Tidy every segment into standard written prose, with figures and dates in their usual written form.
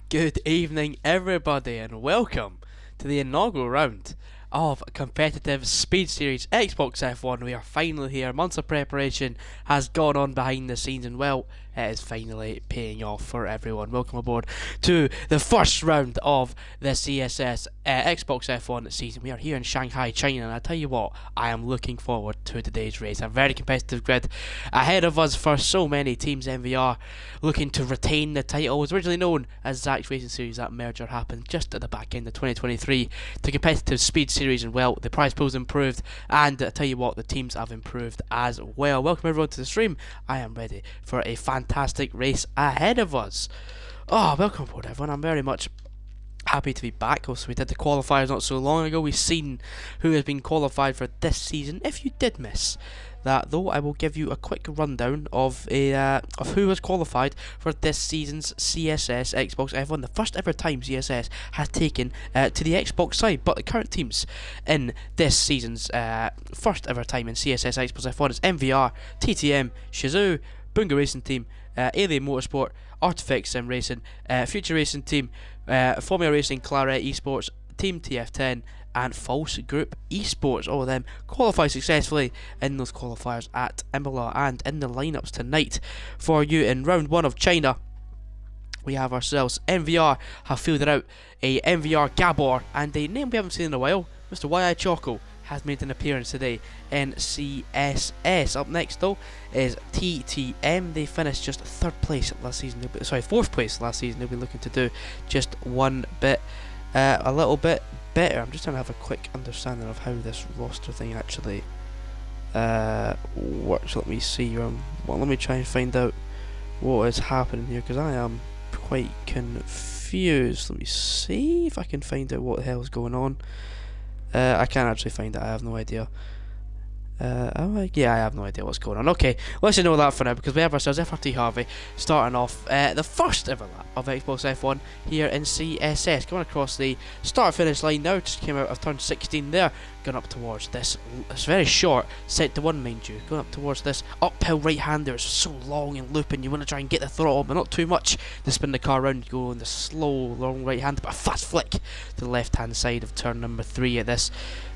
Good evening, everybody, and welcome to the inaugural round of competitive Speed Series Xbox F1. We are finally here. Months of preparation has gone on behind the scenes, and well, it is finally paying off for everyone. Welcome aboard to the first round of the CSS Xbox F1 season. We are here in Shanghai, China, and I tell you what, I am looking forward to today's race. A very competitive grid ahead of us for so many teams. MVR looking to retain the title. It was originally known as Zach's Racing Series. That merger happened just at the back end of 2023 to competitive Speed Series, and well, the prize pool's improved, and I tell you what, the teams have improved as well. Welcome everyone to the stream. I am ready for a fantastic race ahead of us. Welcome aboard everyone. I'm very much happy to be back. Also, we did the qualifiers not so long ago. We've seen who has been qualified for this season. If you did miss that though, I will give you a quick rundown of who has qualified for this season's CSS Xbox F1, the first ever time CSS has taken to the Xbox side. But the current teams in this season's first ever time in CSS Xbox F1 is MVR, TTM, Shizou, Bunga Racing Team, Alien Motorsport, Artifex Sim Racing, Future Racing Team, Formula Racing, Claret Esports, Team TF10, and False Group Esports. All of them qualify successfully in those qualifiers at Imola. And in the lineups tonight for you in round 1 of China, we have ourselves MVR have fielded out a MVR Gabor, and a name we haven't seen in a while, Mr. YI Choco, has made an appearance today in CSS. Up next though is TTM. They finished just 3rd place last season. 4th place last season. They'll be looking to do just a little bit better. I'm just trying to have a quick understanding of how this roster thing actually works. Let me see. Let me try and find out what is happening here, because I am quite confused. Let me see if I can find out what the hell is going on. I can't actually find it. I have no idea. I have no idea what's going on. Okay, let's ignore that for now, because we have ourselves FRT Harvey starting off the first ever lap of Xbox F1 here in CSS, going across the start-finish line now. Just came out of turn 16 there, going up towards this. It's very short sector 1, mind you, going up towards this uphill right-hander. It's so long and looping, you want to try and get the throttle, but not too much to spin the car around. You go in the slow, long right-hander, but a fast flick to the left-hand side of turn number 3 at this.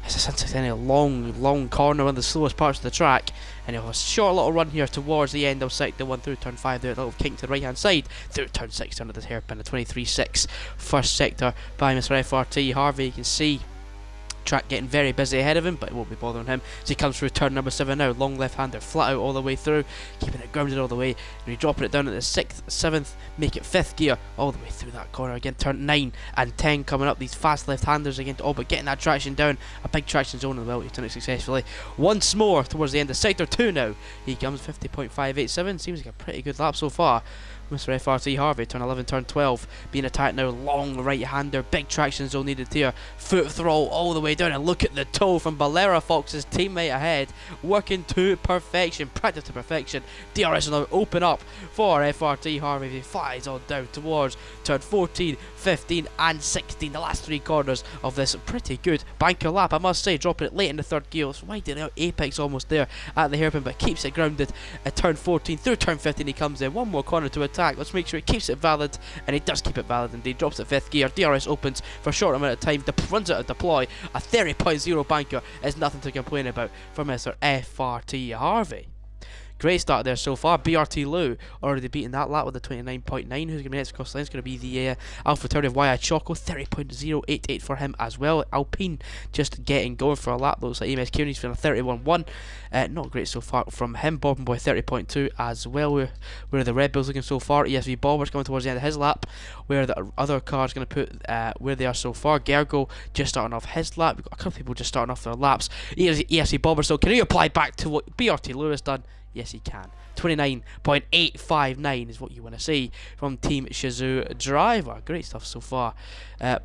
It's essentially a long corner, one of the slowest parts of the track, and you'll have a short little run here towards the end of sector 1 through turn 5 there, a little kink to the right hand side through turn 6, turn of the hairpin, a 23.6 first sector by Mr. FRT Harvey. You can see track getting very busy ahead of him, but it won't be bothering him as he comes through turn number 7 now. Long left-hander, flat out all the way through, keeping it grounded all the way, and you're dropping it down at the 6th, 7th, make it 5th gear all the way through that corner again. Turn 9 and 10 coming up, these fast left-handers again, but getting that traction down, a big traction zone as well. He's done it successfully once more towards the end of sector 2 now. He comes 50.587, seems like a pretty good lap so far. Mr. FRT Harvey, turn 11, turn 12, being attacked now, long right-hander, big traction zone needed here, foot throttle all the way down, and look at the toe from Balera Fox's teammate ahead, working to perfection, practice to perfection. DRS will now open up for FRT Harvey. He flies on down towards turn 14, 15 and 16, the last 3 corners of this pretty good banker lap, I must say, dropping it late in the 3rd gear. It's winding out, apex almost there at the hairpin, but keeps it grounded at turn 14, through turn 15 he comes in, one more corner to attack. Let's make sure he keeps it valid, and he does keep it valid indeed. Drops it 5th gear, DRS opens for a short amount of time, runs out of deploy. A 30.0 banker is nothing to complain about for Mr. FRT Harvey. Great start there so far. BRT Lou already beating that lap with a 29.9. Who's going to be next across the line? It's going to be the Alpha Tauri of YI Choco. 30.088 for him as well. Alpine just getting going for a lap. Looks like EMS Kearney's feeling 31.1. Not great so far from him. Bobbin Boy 30.2 as well. Where are the Red Bulls looking so far? ESV Bobber's coming towards the end of his lap. Where the other cars going to put where they are so far? Gergo just starting off his lap. We've got a couple of people just starting off their laps. ESV Bobber, so can he apply back to what BRT Lou has done? Yes, he can. 29.859 is what you want to see from Team Shizou Driver. Great stuff so far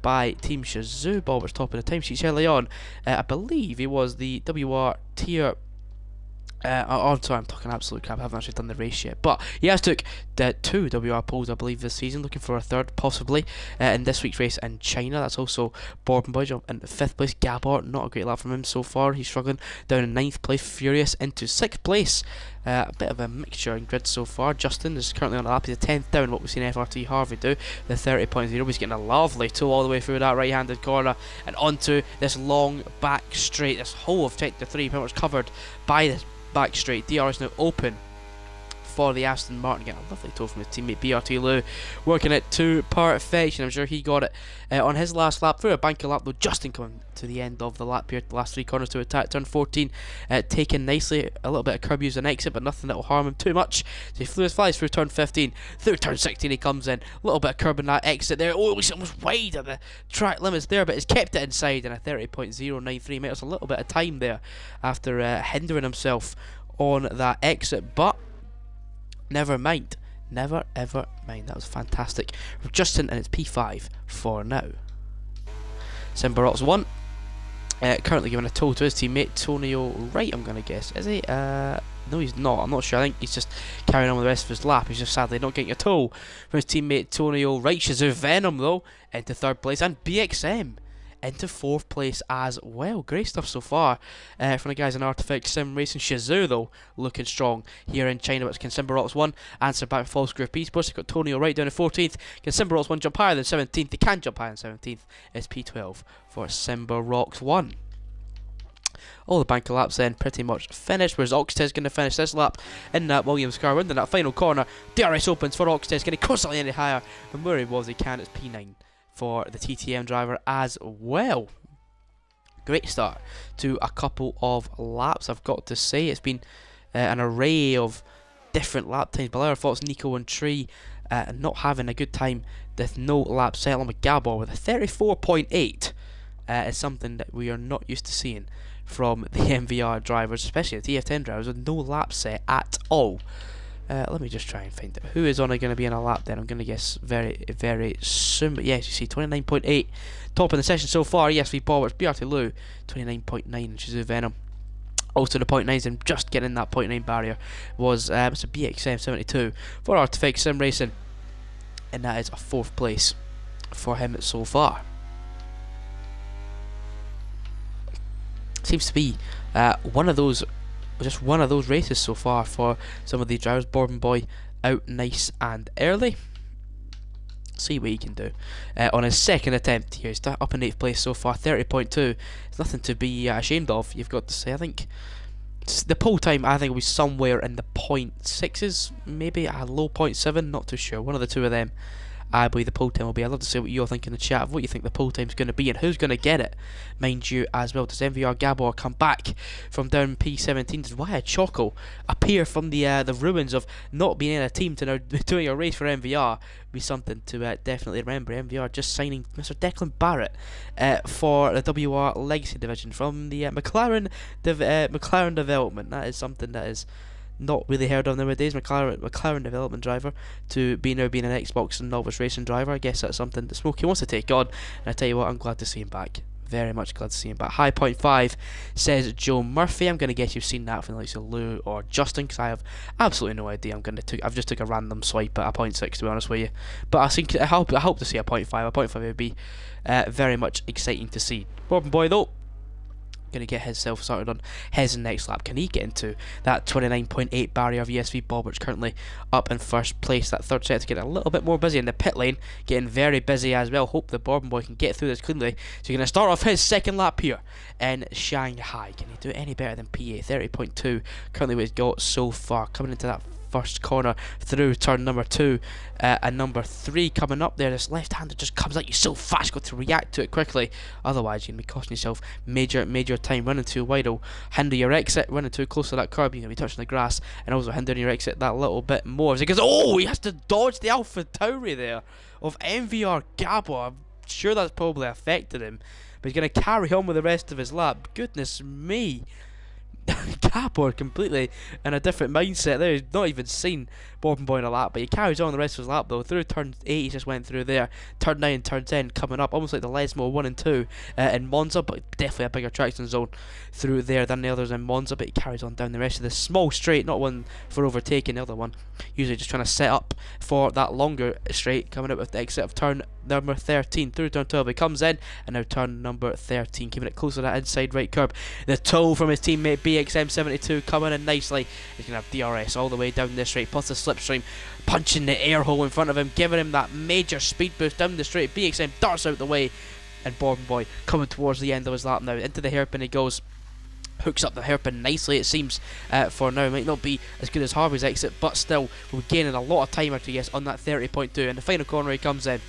by Team Shizou. Bobber's top of the timesheets early on. I believe he was the WR tier. Sorry, I'm talking absolute crap. I haven't actually done the race yet, but he has took the 2 WR poles, I believe, this season, looking for a 3rd possibly in this week's race in China. That's also Borbin Boy in 5th place. Gabor, not a great lap from him so far. He's struggling down in 9th place. Furious into 6th place. A bit of a mixture in grid so far. Justin is currently on a lap. He's a 10th down what we've seen FRT Harvey do. The 30.0. He's getting a lovely toe all the way through that right-handed corner and onto this long back straight. This whole of Sector 3 pretty much covered by this back straight. DR is now open for the Aston Martin. Getting a lovely toe from his teammate BRT Lou, working it to perfection. I'm sure he got it on his last lap through a banker lap, though. Justin coming to the end of the lap here, the last 3 corners to attack turn 14, taken nicely. A little bit of curb use and exit, but nothing that will harm him too much. So he flies through turn 15, through turn 16 he comes in. A little bit of curb in that exit there. Oh, he's almost wide of the track limits there, but he's kept it inside in a 30.093 meters. A little bit of time there after hindering himself on that exit, but never mind. Never ever mind. That was fantastic. Justin, and it's P5 for now. Simbarox 1. Currently giving a tow to his teammate Tonio Wright, I'm going to guess. Is he? No, he's not. I'm not sure. I think he's just carrying on with the rest of his lap. He's just sadly not getting a tow from his teammate Tonio Wright. Shazoo Venom, though, into 3rd place. And BXM into 4th place as well. Great stuff so far from the guys in Artifact Sim Racing. Shazoo, though, looking strong here in China. But can Simbarox 1 answer back false group E's. Plus, they've got Tonio right down to 14th. Can Simbarox 1 jump higher than 17th? They can jump higher than 17th. It's P12 for Simbarox 1. All the banker laps then pretty much finished. Whereas Oxtez going to finish this lap in that Williams car, in that final corner. DRS opens for Oxtez. Can he constantly any higher than where he was? He can. It's P9 for the TTM driver as well. Great start to a couple of laps, I've got to say. It's been an array of different lap times. Belair, Fox, Nico and Tree not having a good time with no lap settling. With Gabor with a 34.8 is something that we are not used to seeing from the MVR drivers, especially the TF10 drivers, with no lap set at all. Let me just try and find out who is only going to be in a lap then. I'm going to guess very, very soon. But yes, you see 29.8 top in the session so far. ESV Ballwards, BRT Lou, 29.9, and Shazoo Venom. Also the 0.9s and just getting that 0.9 barrier was Mr. BXM 72 for Artifact Sim Racing. And that is a 4th place for him so far. Seems to be one of those races so far for some of these drivers. Bourbon Boy out nice and early. See what he can do on his 2nd attempt here. He's up in 8th place so far, 30.2. It's nothing to be ashamed of, you've got to say. I think the pole time, I think, will be somewhere in the 0.6s, maybe a low 0.7, not too sure. One of the two of them, I believe the pole time will be. I'd love to see what you're thinking in the chat of what you think the pole time's going to be and who's going to get it, mind you, as well. Does MVR Gabor come back from down P17? Does Wyatt Choco appear from the ruins of not being in a team to now doing a race for MVR? Be something to definitely remember. MVR just signing Mr. Declan Barrett for the WR Legacy Division from the McLaren Development. That is something that is not really heard of nowadays. McLaren development driver to be now being an Xbox and novice racing driver. I guess that's something that Smokey wants to take on, and I tell you what, I'm glad to see him back. Very much glad to see him back. High 0.5 says Joe Murphy. I'm going to guess you've seen that from the likes of Lou or Justin, because I have absolutely no idea. I've just took a random swipe at a 0.6, to be honest with you. But I hope to see a 0.5. A 0.5 would be very much exciting to see. Bourbon Boy though, going to get himself started on his next lap. Can he get into that 29.8 barrier of ESV Bob, which currently up in 1st place? That 3rd set to get a little bit more busy in the pit lane, getting very busy as well. Hope the Bourbon Boy can get through this cleanly. So you're going to start off his 2nd lap here in Shanghai. Can he do it any better than PA? 30.2 currently what he's got so far, coming into that 1st corner through turn number 2 and number 3 coming up there. This left-hander just comes at you so fast, got to react to it quickly, otherwise you're going to be costing yourself major time. Running too wide will hinder your exit. Running too close to that curb, you're going to be touching the grass and also hindering your exit that little bit more. As he goes, oh, he has to dodge the Alpha Tauri there of MVR Gabo. I'm sure that's probably affected him, but he's going to carry on with the rest of his lap. Goodness me. Gabor completely in a different mindset there. He's not even seen Bourbon Boy in a lap, but he carries on the rest of his lap though. Through turn 8 he just went through there. Turn 9 and turn 10 coming up, almost like the Lesmo 1 and 2 in Monza, but definitely a bigger traction zone through there than the others in Monza. But he carries on down the rest of the small straight, not one for overtaking, the other one usually just trying to set up for that longer straight, coming up with the exit of turn number 13 through turn 12. He comes in and now turn number 13, keeping it close to that inside right curb. The toe from his teammate BXM72 coming in nicely. He's going to have DRS all the way down the straight, plus the slipstream punching the air hole in front of him, giving him that major speed boost down the straight. BXM darts out the way, and Bourbon Boy coming towards the end of his lap now. Into the hairpin he goes. Hooks up the hairpin nicely, it seems, for now. Might not be as good as Harvey's exit, but still, we're gaining a lot of time after he gets on that 30.2. And the final corner he comes in.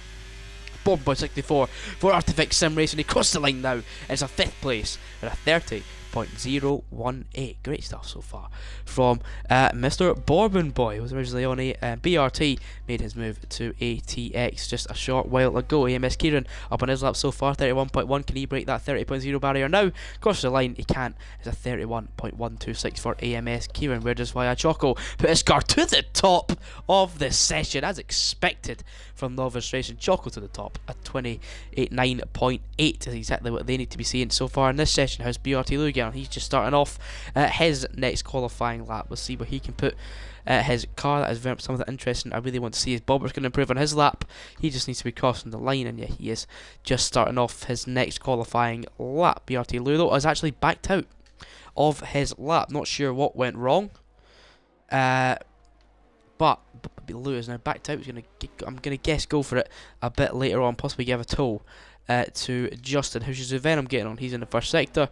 Bourbon Boy 64 for Artifix Sim Racing. He crossed the line now, and it's a 5th place with a 30.018. Great stuff so far from Mr. Bourbon Boy. He was originally on a BRT, made his move to ATX just a short while ago. AMS Kieran up on his lap so far, 31.1. Can he break that 30.0 barrier now? Crosses the line, he can't. It's a 31.126 for AMS Kieran. Where does Via Choco put his car to the top of the session, as expected from Novice Racing? Choco to the top at 28.9.8 is exactly what they need to be seeing so far in this session. How's BRT Lugan? He's just starting off his next qualifying lap. We'll see where he can put his car. That is very something interesting. I really want to see his Bobber's going to improve on his lap. He just needs to be crossing the line, and yeah, he is just starting off his next qualifying lap. BRT Ludo has actually backed out of his lap. Not sure what went wrong, but Lou is now backed out. I'm gonna guess go for it a bit later on, possibly give a tow to Justin. How's your Venom getting on? He's in the first sector.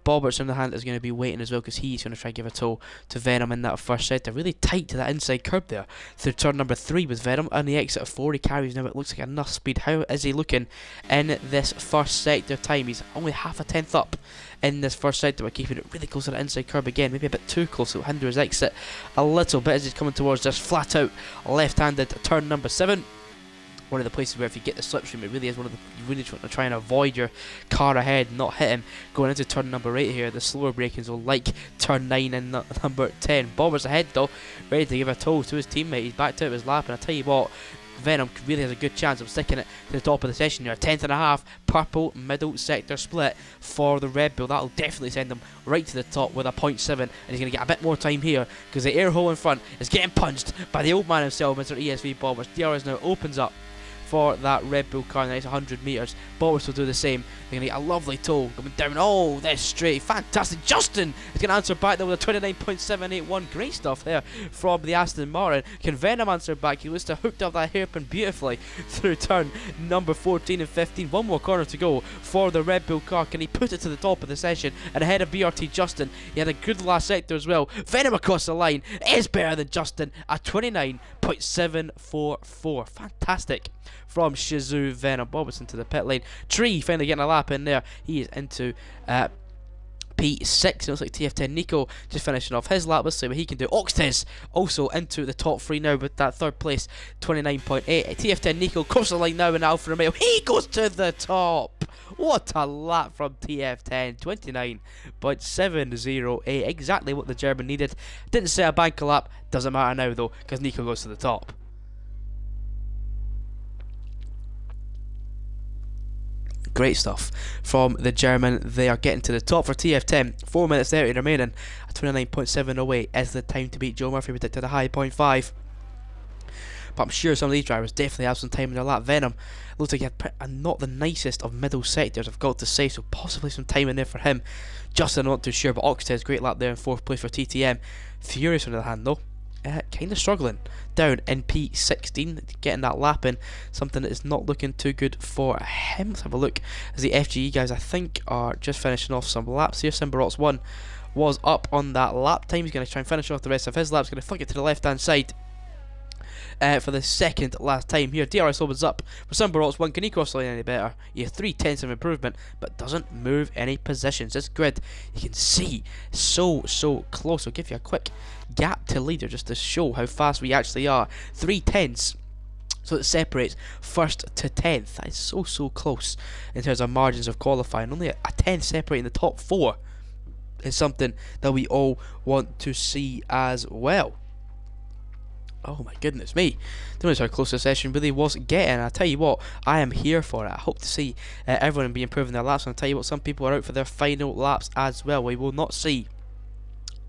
Bobberts on the hand is going to be waiting as well, because he's going to try and give a tow to Venom in that first sector. Really tight to that inside curb there through turn number 3 with Venom. On the exit of 4 he carries now. It looks like enough speed. How is he looking in this first sector time? He's only half a tenth up in this first sector, but keeping it really close to the inside curb again. Maybe a bit too close, so it'll hinder his exit a little bit as he's coming towards this flat out left-handed turn number 7. One of the places where if you get the slipstream, it really is one of the, you really want to try and avoid your car ahead, not hit him. Going into turn number 8 here, the slower brakings will like turn 9 and number 10. Bobber's ahead though, ready to give a tow to his teammate. He's backed out of his lap, and I tell you what, Venom really has a good chance of sticking it to the top of the session here. 10th.5, purple middle sector split for the Red Bull. That'll definitely send him right to the top with a 0.7, and he's going to get a bit more time here because the air hole in front is getting punched by the old man himself, Mr. ESV Bobbers. DRS now opens up for that Red Bull car in the next 100 metres. Bobbers will do the same. They're going to get a lovely tow coming down all this straight. Fantastic. Justin is going to answer back there with a 29.781. Great stuff there from the Aston Martin. Can Venom answer back? He was to hooked up that hairpin beautifully through turn number 14 and 15. One more corner to go for the Red Bull car. Can he put it to the top of the session and ahead of BRT Justin? He had a good last sector as well. Venom across the line is better than Justin at 29.744. Fantastic from Shizou Venom. Bobbers into the pit lane. Tree finally getting a lap in there. He is into P6. It looks like TF10 Nico just finishing off his lap. Let's see what he can do. Oxtez also into the top 3 now with that 3rd place, 29.8. TF10 Nico crosses the line now in Alfa Romeo. He goes to the top. What a lap from TF10. 29.708. Exactly what the German needed. Didn't set a banker lap. Doesn't matter now though, because Nico goes to the top. Great stuff from the German. They are getting to the top for TF10. 4 minutes 30 remaining. 29.708 is the time to beat. Joe Murphy predicted a high 0.5. But I'm sure some of these drivers definitely have some time in their lap. Venom looks like he had not the nicest of middle sectors, I've got to say, so possibly some time in there for him. Justin, I'm not too sure, but Oxtez, great lap there in 4th place for TTM. Furious on the other hand though, kind of struggling down in P16, getting that lap in, something that is not looking too good for him. Let's have a look as the FGE guys I think are just finishing off some laps here. Simbarots 1 was up on that lap time. He's going to try and finish off the rest of his laps. Going to flick it to the left hand side for the second last time here. DRS opens up for Simbarots 1. Can he cross the line any better? Yeah, 3/10 of improvement, but doesn't move any positions. This grid you can see so close. I'll give you a quick gap to leader just to show how fast we actually are. 3/10. So it separates 1st to 10th. That is so close in terms of margins of qualifying. Only a 10th separating the top 4 is something that we all want to see as well. Oh my goodness me. Don't know how close the session really was getting. I tell you what, I am here for it. I hope to see everyone be improving their laps. And I tell you what, some people are out for their final laps as well. We will not see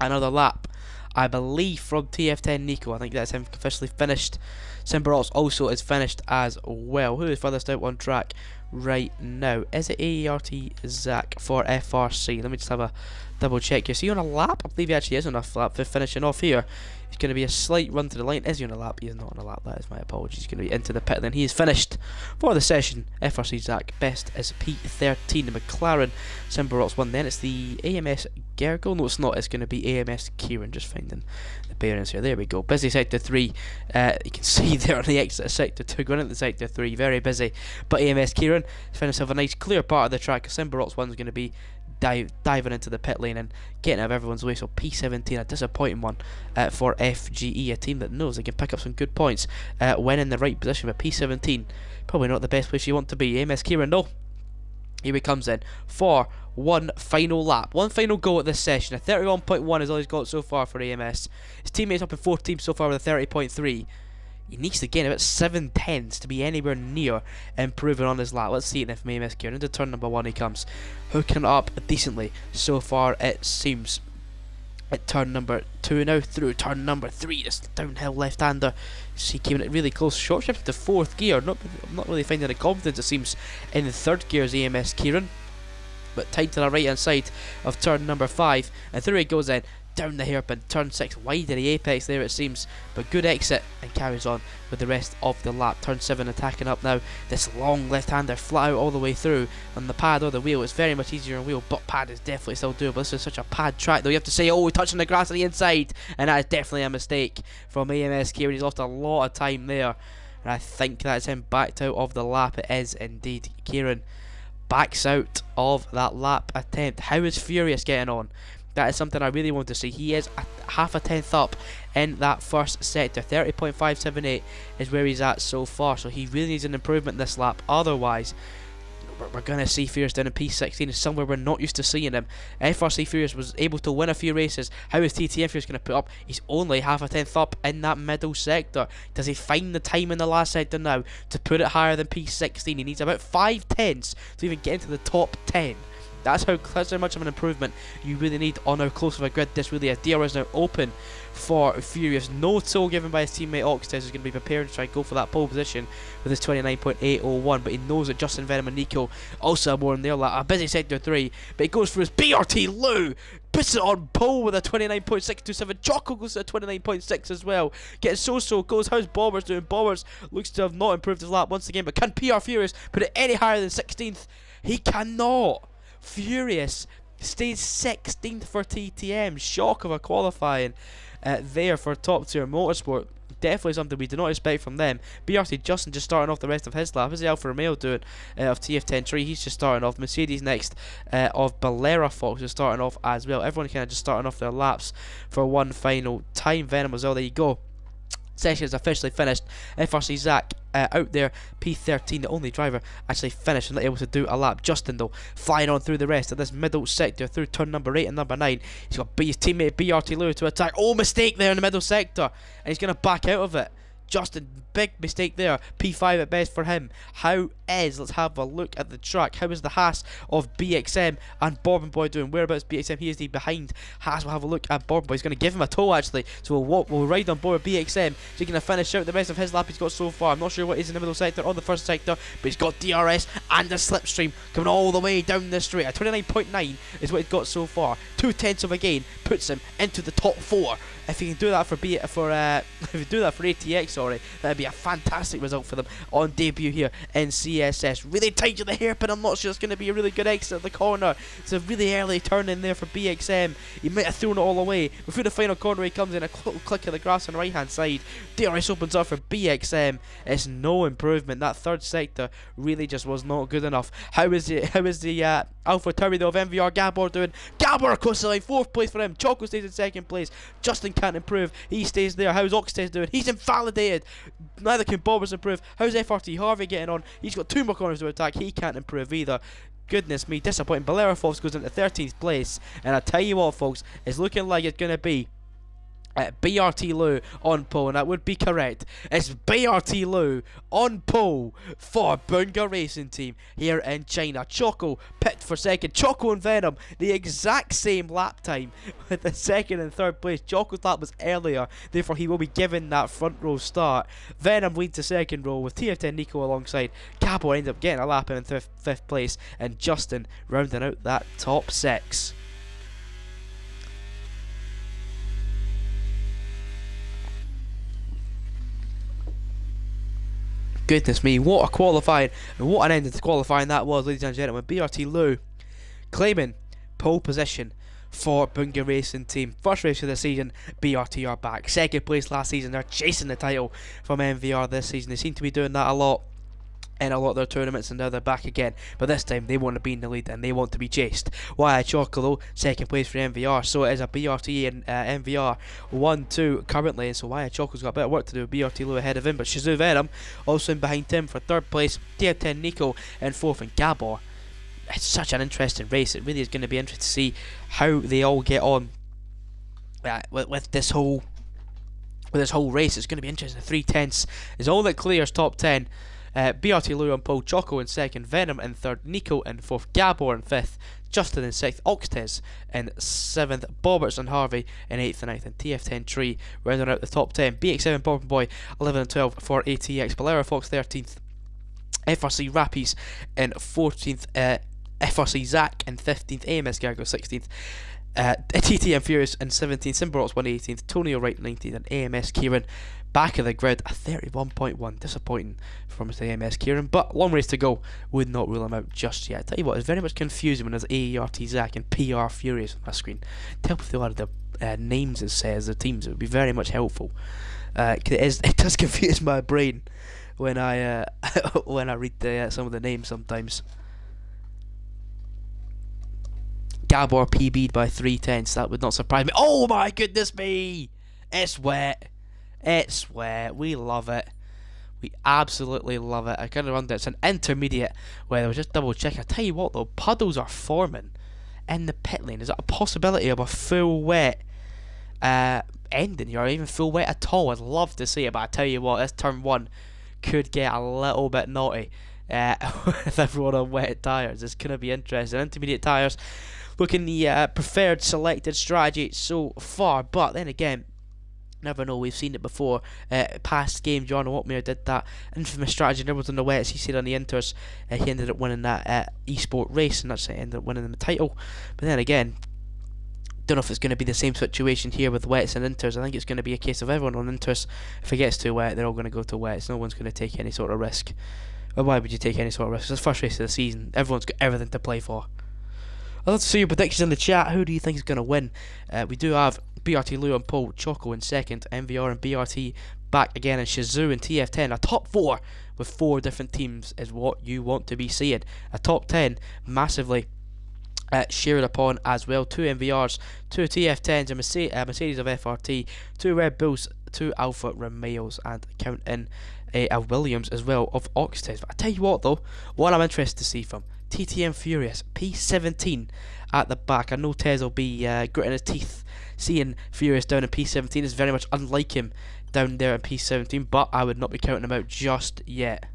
another lap, I believe, from TF10 Nico. I think that's him officially finished. Simbarots also is finished as well. Who is furthest out on track right now? Is it AERT Zach for FRC? Let me just have a double check here. See on a lap? I believe he actually is on a lap for finishing off here. It's going to be a slight run to the line. Is he on a lap? He is not on a lap. That is my apologies. He's going to be into the pit lane. He is finished for the session. FRC Zach best is P13. The McLaren Simbarots won. Then it's the AMS Gergel. No, it's not. It's going to be AMS Kieran. Just finding the bearings here. There we go. Busy sector 3. You can see there on the exit of sector 2 going into sector 3. Very busy. But AMS Kieran finished with a nice clear part of the track. Simbarots 1 is going to be diving into the pit lane and getting out of everyone's way. So P17, a disappointing one for FGE, a team that knows they can pick up some good points when in the right position. But P17, probably not the best place you want to be. AMS Kieran, no. Here he comes in for one final lap. One final go at this session. A 31.1 is all he's got so far for AMS. His teammates up in 14th so far with a 30.3. He needs to gain about 7/10 to be anywhere near improving on his lap. Let's see it from AMS Kieran. Into turn number 1 he comes. Hooking up decently so far it seems. At turn number 2 now, through turn number 3, this downhill left-hander. He came in really close. Short shifted to 4th gear. I'm not really finding the confidence it seems in the 3rd gear as AMS Kieran. But tied to the right hand side of turn number 5. And through he goes in. Down the hairpin, turn 6, wide of the apex there it seems, but good exit and carries on with the rest of the lap. Turn 7 attacking up now, this long left-hander flat out all the way through on the pad or the wheel. It's very much easier on wheel, but pad is definitely still doable. This is such a pad track though, you have to say, oh, we're touching the grass on the inside, and that is definitely a mistake from AMS Kieran. He's lost a lot of time there, and I think that's him backed out of the lap. It is indeed. Kieran backs out of that lap attempt. How is Furious getting on? That is something I really want to see. He is half a tenth up in that first sector. 30.578 is where he's at so far. So he really needs an improvement this lap. Otherwise, we're going to see Furious down in P16. Is somewhere we're not used to seeing him. FRC Furious was able to win a few races. How is TTM Furious going to put up? He's only half a tenth up in that middle sector. Does he find the time in the last sector now to put it higher than P16? He needs about 5/10 to even get into the top 10. That's how much of an improvement you really need on how close of a grid this really is. DR is now open for Furious. No toll given by his teammate Oxtez, who's going to be prepared to try and go for that pole position with his 29.801. But he knows that Justin Venom and Nico also have more in their lap. A busy sector 3, but he goes for his BRT Lou. Puts it on pole with a 29.627. Choco goes to a 29.6 as well. Gets so close. How's Bobbers doing? Bobbers looks to have not improved his lap once again. But can PR Furious put it any higher than 16th? He cannot. Furious stays 16th for TTM. Shock of a qualifying there for top tier motorsport. Definitely something we do not expect from them. BRT Justin just starting off the rest of his lap. Is the Alfa Romeo doing of TF10 Tree? He's just starting off. Mercedes next of Balera Fox is starting off as well. Everyone kind of just starting off their laps for one final time. Venom as well. There you go. Session is officially finished. FRC Zach out there, P13, the only driver actually finished and not able to do a lap. Justin though, flying on through the rest of this middle sector through turn number 8 and number 9. He's got his teammate BRT Lou to attack. Oh, mistake there in the middle sector, and he's going to back out of it. Justin, big mistake there. P5 at best for him. How is, let's have a look at the track. How is the Haas of BXM and Bourbon Boy doing? Whereabouts BXM? He is the behind. Haas will have a look at Bourbon Boy. He's going to give him a tow actually. So we'll ride on board BXM. So he's going to finish out the rest of his lap he's got so far. I'm not sure what is in the middle sector or the first sector, but he's got DRS and a slipstream coming all the way down the straight. A 29.9 is what he's got so far. 2/10 of a gain puts him into the top 4. If he can do that for if he do that for ATX, sorry, that'd be a fantastic result for them on debut here in CSS. Really tight to the hairpin. I'm not sure it's going to be a really good exit of the corner. It's a really early turn in there for BXM. He might have thrown it all away. Before the final corner, he comes in a little click of the grass on the right hand side. DRS opens up for BXM. It's no improvement. That third sector really just was not good enough. How is the Alpha Tauri though of MVR Gabor doing? Gabor across the line, 4th place for him. Choco stays in 2nd place. Justin can't improve. He stays there. How's Oxtez doing? He's invalidated. Neither can Bobbers improve. How's FRT Harvey getting on? He's got 2 more corners to attack. He can't improve either. Goodness me, disappointing. Balera Fox goes into 13th place. And I tell you what, folks, it's looking like it's going to be BRT Lou on pole, and that would be correct. It's BRT Lou on pole for Bunga Racing Team here in China. Choco picked for 2nd. Choco and Venom the exact same lap time with the 2nd and 3rd place. Choco's lap was earlier, therefore he will be given that front row start. Venom leads the 2nd row with TF10 Nico alongside. Cabo ends up getting a lap in 5th place, and Justin rounding out that top 6. Goodness me, what a qualifying, and what an ending to qualifying that was, ladies and gentlemen. BRT Lou claiming pole position for Bunga Racing Team. First race of the season, BRT are back. Second place last season, they're chasing the title from MVR this season. They seem to be doing that a lot in a lot of their tournaments, and now they're back again, but this time they want to be in the lead and they want to be chased. Why Chocolate, second place for MVR, so it is a BRT and MVR 1-2 currently, and so Why Chocolate's got a bit of work to do with BRT Lou ahead of him, but Shazoo Venom also in behind him for third place, TF10 Nico in fourth, and Gabor. It's such an interesting race. It really is going to be interesting to see how they all get on with this whole race. It's going to be interesting. 3/10 is all that clears top 10. BRT Lou and Paul Choco in second, Venom in third, Nico in fourth, Gabor in fifth, Justin in sixth, Oxtez in seventh, Boberts and Harvey in eighth and ninth, and TF10 Tree rounding out the top 10. BX7 Bob Boy 11 and 12 for ATX, Bolero Fox 13th, FRC Rappies in 14th, FRC Zach in 15th, AMS Gargo 16th, TTM Furious in 17th, Simbarots 118th, Tony O'Wright 19th, and AMS Kieran back of the grid, a 31.1. Disappointing from the AMS Kieran, but long race to go. Would not rule him out just yet. I tell you what, it's very much confusing when there's AERT Zach and PR Furious on my screen. Tell me if they are the names it says, the teams. It would be very much helpful. It does confuse my brain when I when I read some of the names sometimes. Gabor PB'd by 3/10. That would not surprise me. Oh my goodness me! It's wet. It's wet. We love it. We absolutely love it. I kind of wonder, it's an intermediate where we'll just double check. I tell you what though, puddles are forming in the pit lane. Is that a possibility of a full wet ending here, or even full wet at all? I'd love to see it, but I tell you what, this turn one could get a little bit naughty with everyone on wet tyres. It's going to be interesting. Intermediate tyres looking the preferred selected strategy so far, but then again, never know, we've seen it before. Past game, John Watmere did that infamous strategy, never was on the wets. He said on the Inters, he ended up winning that esport race, and that's ended up winning the title. But then again, don't know if it's going to be the same situation here with wets and Inters. I think it's going to be a case of everyone on Inters, if it gets too wet, they're all going to go to wets. No one's going to take any sort of risk. Well, why would you take any sort of risk? It's the first race of the season. Everyone's got everything to play for. I'd love to see your predictions in the chat. Who do you think is going to win? We do have BRT Lou and Paul Choco in second, MVR and BRT back again, and Shazoo and TF10. A top 4 with 4 different teams is what you want to be seeing. A top 10 massively shared upon as well. 2 MVRs, 2 TF10s, a Mercedes of FRT, 2 Red Bulls, 2 Alfa Romeos, and count in a Williams as well of Oxtez. But I tell you what though, what I'm interested to see from TTM Furious, P17 at the back. I know Tez will be gritting his teeth seeing Furious down in P17. Is very much unlike him down there in P17, but I would not be counting him out just yet,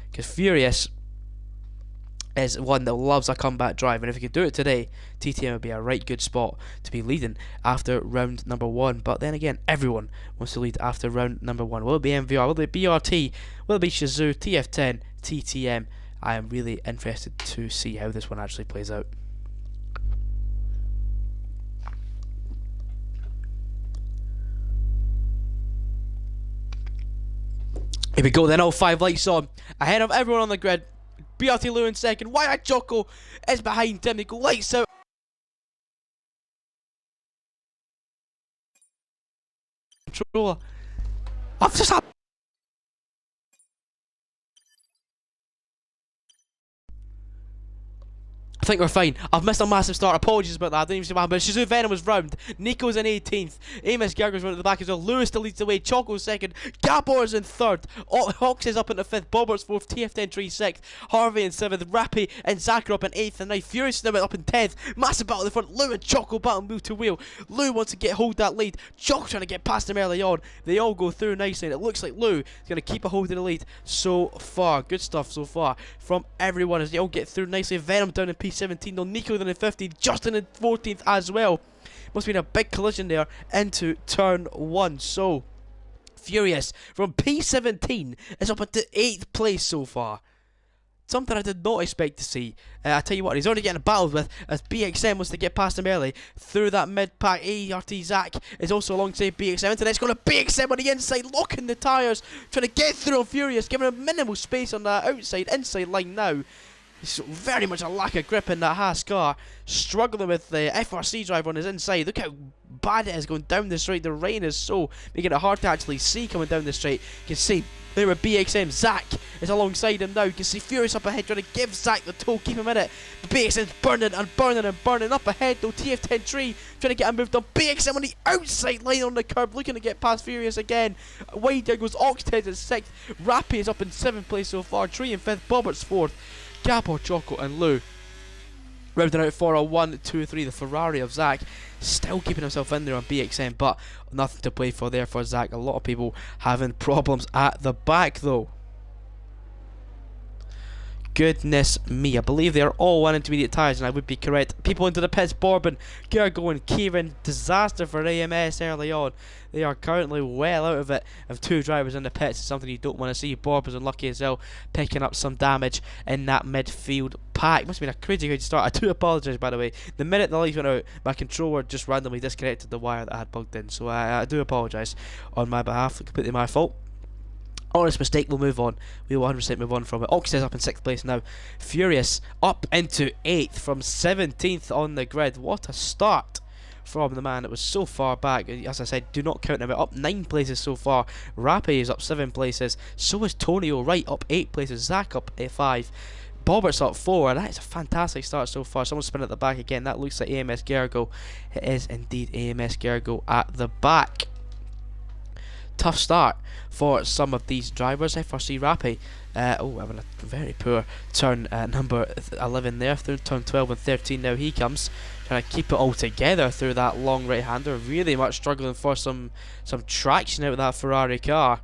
because Furious is one that loves a comeback drive, and if he could do it today, TTM would be a right good spot to be leading after round number 1. But then again, everyone wants to lead after round number 1. Will it be MVR? Will it be BRT? Will it be Shazoo, TF10, TTM? I am really interested to see how this one actually plays out. Here we go then, all 5 lights on. Ahead of everyone on the grid. BRT Lou in second. Why Choco is behind him. They go lights out. Controller. I've just had. I think we're fine. I've missed a massive start. Apologies about that. I didn't even see what happened. But Shazoo Venom was round. Nico's in 18th. Amos Gerger's running at the back as well. Lewis still leads the way. Choco's second. Gabor's in third. Hawks is up in the 5th. Bobert's 4th. TF10 Tree 6th. Harvey in 7th. Rappy and Zachar up in 8th and 9th. Furious now up in 10th. Massive battle in the front. Lou and Choco battle move to wheel. Lou wants to hold that lead. Choco trying to get past him early on. They all go through nicely, and it looks like Lou is going to keep a hold of the lead so far. Good stuff so far from everyone as they all get through nicely. Venom down in P17. No, Nico then in 15th. Justin in 14th as well. Must have been a big collision there into turn 1. So, Furious from P17 is up at the 8th place so far. Something I did not expect to see. I tell you what, he's already getting battled with as BXM wants to get past him early through that mid-pack. ART Zach is also alongside BXM. And it's going to BXM on the inside, locking the tyres, trying to get through on Furious, giving him minimal space on that inside line now. He's very much a lack of grip in that Haas car, struggling with the FRC driver on his inside. Look how bad it is going down the straight. The rain is so making it hard to actually see coming down the straight. You can see there with BXM, Zach is alongside him now. You can see Furious up ahead trying to give Zach the tow, keep him in it. But BXM's burning up ahead though. TF10 tree trying to get him moved on. BXM on the outside line on the curb, looking to get past Furious again. Wide there goes Oxted in 6th. Rappy is up in 7th place so far. Tree in 5th. Bobbert's 4th. Gabor, Choco and Lou rounding out for a 1, 2, 3. The Ferrari of Zach still keeping himself in there on BXM, but nothing to play for there for Zach. A lot of people having problems at the back though. Goodness me, I believe they are all one intermediate tyres, and I would be correct. People into the pits, Borbin, Gergo and Kieran. Disaster for AMS early on. They are currently well out of it, of 2 drivers in the pits. It's something you don't want to see. Borbin's unlucky as well, picking up some damage in that midfield pack. Must have been a crazy way to start. I do apologise, by the way. The minute the lights went out, my controller just randomly disconnected the wire that I had plugged in, so I do apologise on my behalf. Completely my fault. Honest mistake, we'll move on. We will 100% move on from it. Oxy's up in 6th place now. Furious up into 8th from 17th on the grid. What a start from the man that was so far back. As I said, do not count him out. Up 9 places so far. Rappy is up 7 places. So is Tony O'Wright up 8 places. Zach up 5. Bobbert's up 4. That is a fantastic start so far. Someone's spinning at the back again. That looks like AMS Gergo. It is indeed AMS Gergo at the back. Tough start for some of these drivers. FRC Rappy, having a very poor turn number 11 there, through turn 12 and 13 now he comes, trying to keep it all together through that long right-hander, really much struggling for some traction out of that Ferrari car.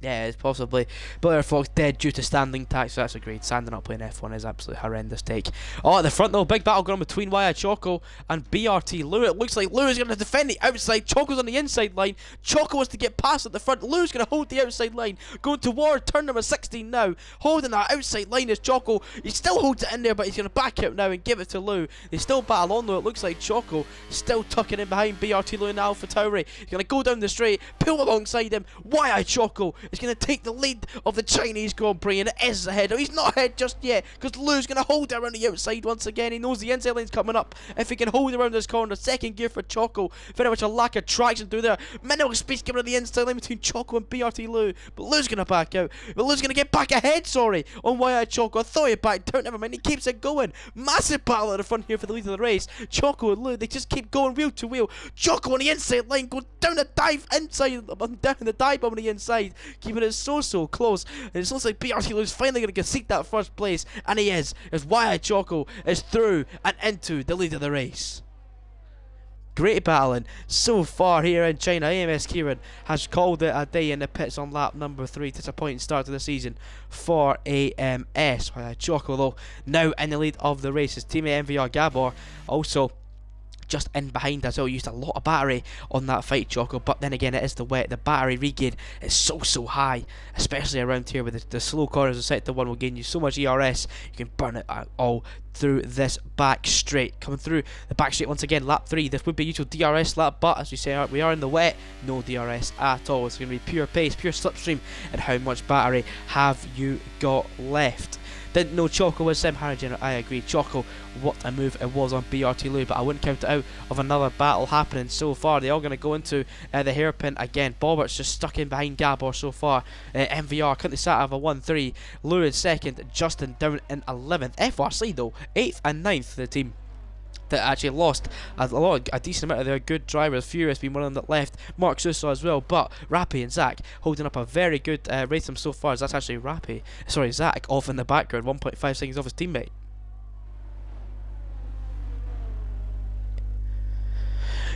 Yeah, it's possibly Blair Fox dead due to standing tax, so that's a great. Standing up playing F1 is absolutely horrendous take. Oh, at the front though, big battle going on between Wyatt Choco and BRT Lou. It looks like Lou is going to defend the outside. Choco's on the inside line. Choco wants to get past at the front. Lou's going to hold the outside line. Going toward turn number 16 now. Holding that outside line is Choco. He still holds it in there, but he's going to back out now and give it to Lou. They still battle on though. It looks like Choco still tucking in behind BRT Lou and Alpha Tauri. He's going to go down the straight, pull alongside him. Wyatt Choco is going to take the lead of the Chinese Grand Prix, and it is ahead. Oh, he's not ahead just yet because Lou's going to hold it around the outside once again. He knows the inside line's coming up. If he can hold around this corner, second gear for Choco. Very much a lack of traction through there. Minimal space given on the inside line between Choco and BRT Lou, but Lou's going to back out. But Lou's going to get back ahead, sorry, on Wyatt Choco. I thought he backed out, never mind. He keeps it going. Massive battle at the front here for the lead of the race. Choco and Lou, they just keep going wheel to wheel. Choco on the inside line goes down the dive inside, down the dive bomb on the inside, keeping it so close. And it looks like BRT Lou's finally going to concede that first place, and he is, as Wyatt Choco is through and into the lead of the race. Great battling so far here in China. AMS Kieran has called it a day in the pits on lap number 3. Disappointing start to the season for AMS. Wyatt Choco though now in the lead of the race. His teammate MVR Gabor also just in behind as well. Used a lot of battery on that fight, Choco, but then again it is the wet. The battery regain is so high, especially around here with the slow corners of sector 1 will gain you so much ERS. You can burn it all through this back straight. Coming through the back straight once again, lap 3. This would be usual DRS lap, but as we say, we are in the wet. No DRS at all. It's going to be pure pace, pure slipstream, and how much battery have you got left? Didn't know Choco was Sim Harrigan. I agree. Choco, what a move it was on BRT Lou, but I wouldn't count it out of another battle happening so far. They're all going to go into the hairpin again. Bobbert's just stuck in behind Gabor so far. MVR currently sat over 1-3. Lou in 2nd. Justin down in 11th. FRC though, 8th and 9th the team that actually lost a decent amount of their good drivers. Furious being one of them that left, Mark Sousa as well, but Rappy and Zach holding up a very good race them so far, as that's actually Zach off in the background, 1.5 seconds off his teammate.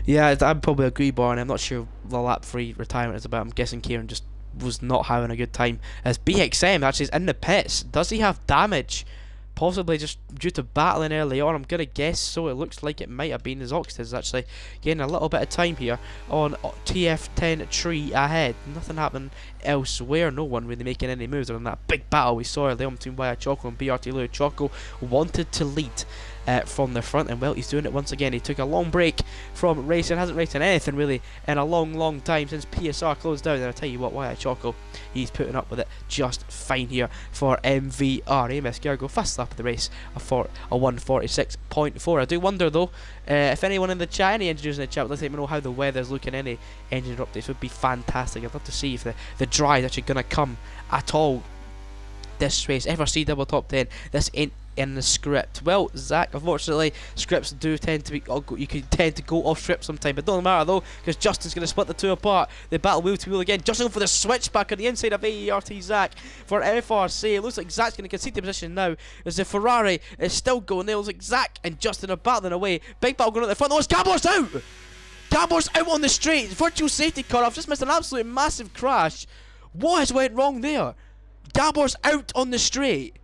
Yeah, I'd probably agree, Barney. I'm not sure the lap 3 retirement is about. I'm guessing Kieran just was not having a good time, as BXM actually is in the pits. Does he have damage? possibly just due to battling early on. I'm going to guess so. It looks like it might have been as Oxted is actually getting a little bit of time here on TF10 tree ahead. Nothing happened elsewhere. No one really making any moves other than that big battle we saw early on between Wyatt Choco and BRT Lou. Choco wanted to lead from the front, and well, he's doing it once again. He took a long break from racing, hasn't raced in anything really in a long time since PSR closed down, and I tell you what, Wyatt Choco, he's putting up with it just fine here for MVR. Amos Gergo, fast lap of the race, a 146.4. I do wonder though, if anyone in the chat, any engineers in the chat, let's let me know how the weather's looking. Any engineer updates would be fantastic. I'd love to see if the dry is actually going to come at all this race. FRC double top 10, this ain't in the script. Well, Zach, unfortunately, scripts do tend to be, you can tend to go off script sometime, but don't matter though, because Justin's going to split the two apart. They battle wheel to wheel again. Justin for the switchback on the inside of AERT Zach for FRC. It looks like Zach's going to concede the position now as the Ferrari is still going. It looks like Zach and Justin are battling away. Big battle going at the front. Oh, it's Gabor's out! Gabor's out on the straight. Virtual safety car. I've just missed an absolute massive crash. What has went wrong there? Gabor's out on the straight.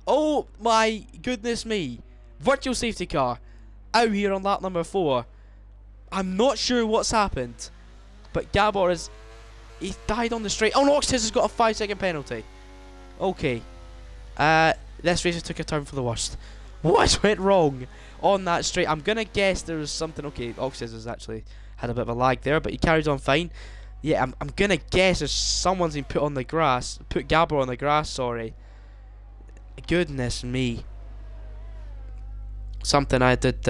Oh my goodness me. Virtual safety car out here on lap number 4. I'm not sure what's happened, but Gabor he's died on the straight. Oh no, Oxted has got a 5-second penalty. Okay. This race took a turn for the worst. What went wrong on that straight? I'm gonna guess there was something. Okay, Oxted has actually had a bit of a lag there, but he carries on fine. Yeah, I'm gonna guess there's someone's been put on the grass. Put Gabor on the grass, sorry. Goodness me. Something I did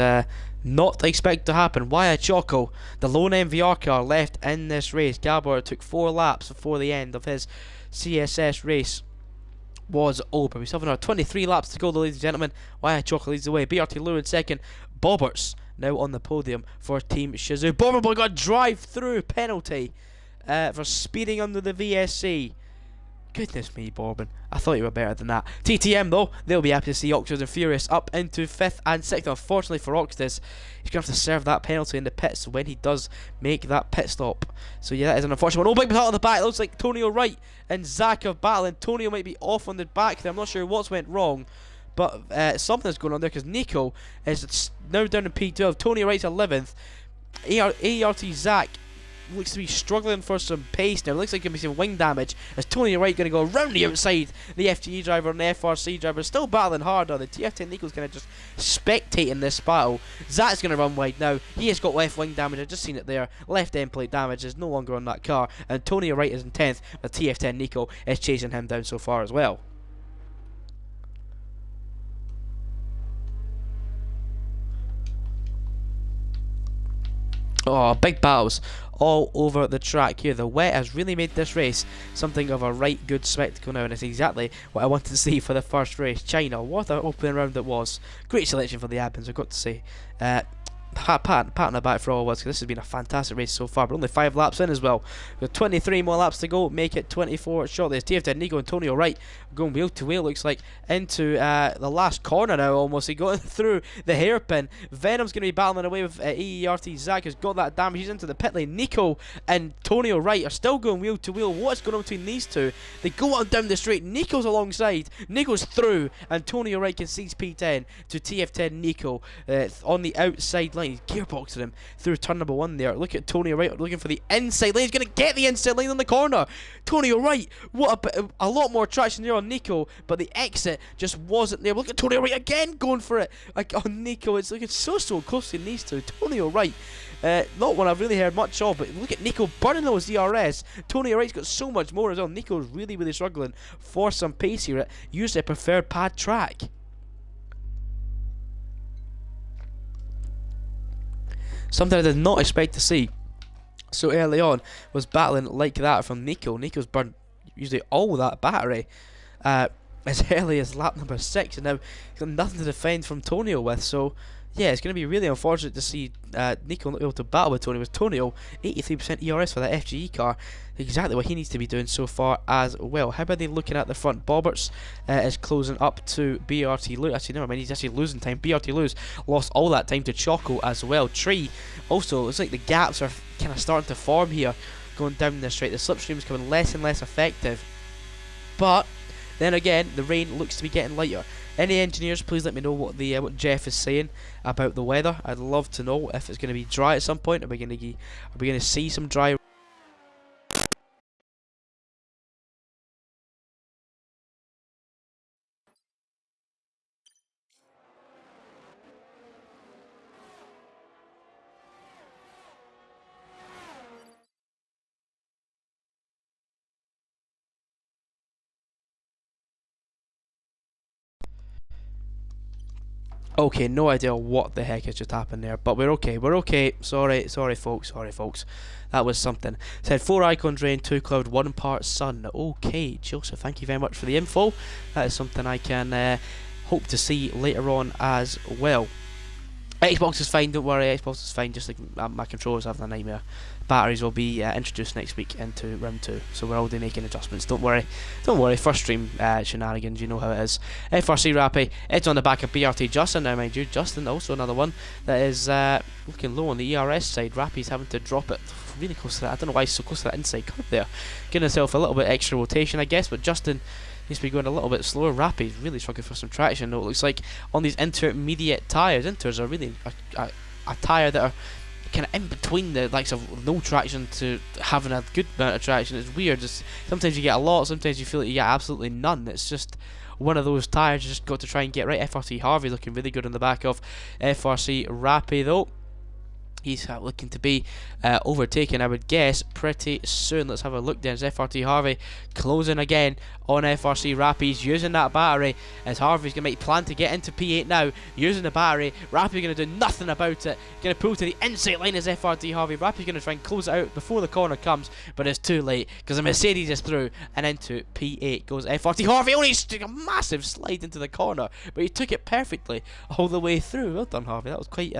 not expect to happen. Wyatt Choco, the lone MVR car left in this race. Gabor took 4 laps before the end of his CSS race was over. We still have another 23 laps to go, ladies and gentlemen. Wyatt Choco leads the way. BRT Lou in second. Bobbers now on the podium for Team Shizou. Bomberboy got a drive-through penalty for speeding under the VSC. Goodness me, Borbin. I thought you were better than that. TTM, though, they'll be happy to see Octus and Furious up into 5th and 6th. Unfortunately for Octus, he's going to have to serve that penalty in the pits when he does make that pit stop. So, yeah, that is an unfortunate one. Oh, big battle on the back. It looks like Tonio Wright and Zach are battling. Tonio might be off on the back there. I'm not sure what's went wrong, but something's going on there because Nico is now down in P12. Tonio Wright's 11th. ART Zach looks to be struggling for some pace now. It looks like going to be some wing damage as Tony Wright going to go around the outside. The FTE driver and the FRC driver still battling hard on the TF10. Nico's kind of just spectating this battle. Zach's going to run wide now. He has got left wing damage. I've just seen it there. Left end plate damage is no longer on that car, and Tony Wright is in 10th, but TF10 Nico is chasing him down so far as well. Oh, big battles all over the track here. The wet has really made this race something of a right good spectacle now, and it's exactly what I wanted to see for the first race. China, what an opening round it was. Great selection for the admins, I've got to say. Pat on the back for all of us, because this has been a fantastic race so far, but only 5 laps in as well. With 23 more laps to go, make it 24 shortly. As TF10 Nico and Tonio Wright going wheel to wheel, looks like, into the last corner now almost. He got through the hairpin. Venom's going to be battling away with AERT. Zach has got that damage. He's into the pit lane. Nico and Tonio Wright are still going wheel to wheel. What's going on between these two? They go on down the straight. Nico's alongside. Nico's through, and Tonio Wright concedes P10 to TF10 Nico on the outside line. He's gearboxing him through turn number 1 there. Look at Tonio Wright looking for the inside lane. He's going to get the inside lane on the corner. Tonio Wright, what a lot more traction there on Nico, but the exit just wasn't there. Look at Tonio Wright again going for it on Nico. It's looking so close to these two. Tonio Wright, not one I've really heard much of, but look at Nico burning those DRS. Tonio Wright's got so much more as well. Nico's really struggling for some pace here at usually a preferred pad track. Something I did not expect to see so early on was battling like that from Nico. Nico's burned usually all that battery as early as lap number 6, and now he's got nothing to defend from Tonio with. So yeah, it's going to be really unfortunate to see Nico not able to battle with Tonio. With Tonio, 83% ERS for that FGE car, exactly what he needs to be doing so far as well. How about they looking at the front? Bobberts is closing up to BRT Lou. Actually, never mind, he's actually losing time. BRT Lou's lost all that time to Choco as well. Tree also, looks like the gaps are kind of starting to form here going down the straight. The slipstream is becoming less and less effective, but Then again, the rain looks to be getting lighter. Any engineers, please let me know what the what Jeff is saying about the weather. I'd love to know if it's going to be dry at some point. Are we going to see some dry? Okay, no idea what the heck has just happened there, but we're okay. We're okay. Sorry, folks. That was something. Said 4 icons rain, 2 cloud, 1 part sun. Okay, Joseph, thank you very much for the info. That is something I can hope to see later on as well. Xbox is fine, don't worry, Xbox is fine, just like my controllers having a nightmare. Batteries will be introduced next week into round 2, so we're already making adjustments, don't worry, first stream shenanigans, you know how it is. FRC Rappy, it's on the back of BRT Justin now, mind you. Justin, also another one that is looking low on the ERS side. Rappy's having to drop it really close to that, I don't know why he's so close to that inside curve there. Giving himself a little bit extra rotation, I guess, but Justin needs to be going a little bit slower. Rappy's really struggling for some traction, though. It looks like on these intermediate tyres, Inters are really a tyre that are kind of in between the likes of no traction to having a good amount of traction. It's weird. Just sometimes you get a lot, sometimes you feel like you get absolutely none. It's just one of those tyres you just got to try and get right. FRC Harvey looking really good on the back of FRC Rappy, though. He's looking to be overtaken, I would guess, pretty soon. Let's have a look then. FRT Harvey closing again on FRC Rappy's using that battery as Harvey's going to make plan to get into P8 now. Using the battery. Rappy's going to do nothing about it. Going to pull to the inside line as FRT Harvey. Rappy's going to try and close it out before the corner comes, but it's too late because the Mercedes is through, and into P8 goes FRT Harvey. Only took a massive slide into the corner, but he took it perfectly all the way through. Well done, Harvey. That was quite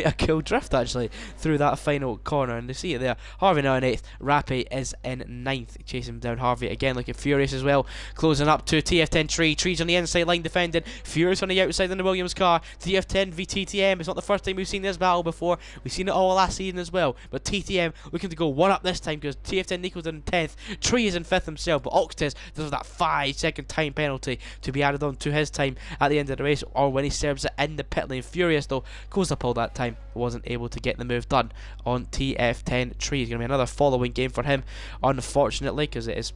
a cool drift actually through that final corner, and you see it there. Harvey now in 8th, Rappy is in 9th, chasing down Harvey again, looking furious as well, closing up to TF10 Trees on the inside line defending, furious on the outside in the Williams car. TF10 v TTM, it's not the first time we've seen this battle before, we've seen it all last season as well, but TTM looking to go one up this time because TF10 Nico's in 10th, Tree is in 5th himself, but Oxtez does have that 5-second time penalty to be added on to his time at the end of the race, or when he serves it in the pit lane. Furious though goes up all that time, wasn't able to get the move done on TF10 Tree. It's going to be another following game for him, unfortunately, because it's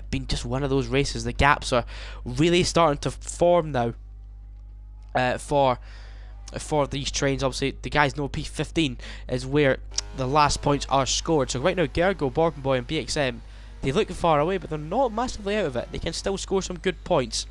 been just one of those races. The gaps are really starting to form now for these trains. Obviously, the guys know P15 is where the last points are scored. So right now, Gergo, Borkenboy and BXM, they look far away, but they're not massively out of it. They can still score some good points.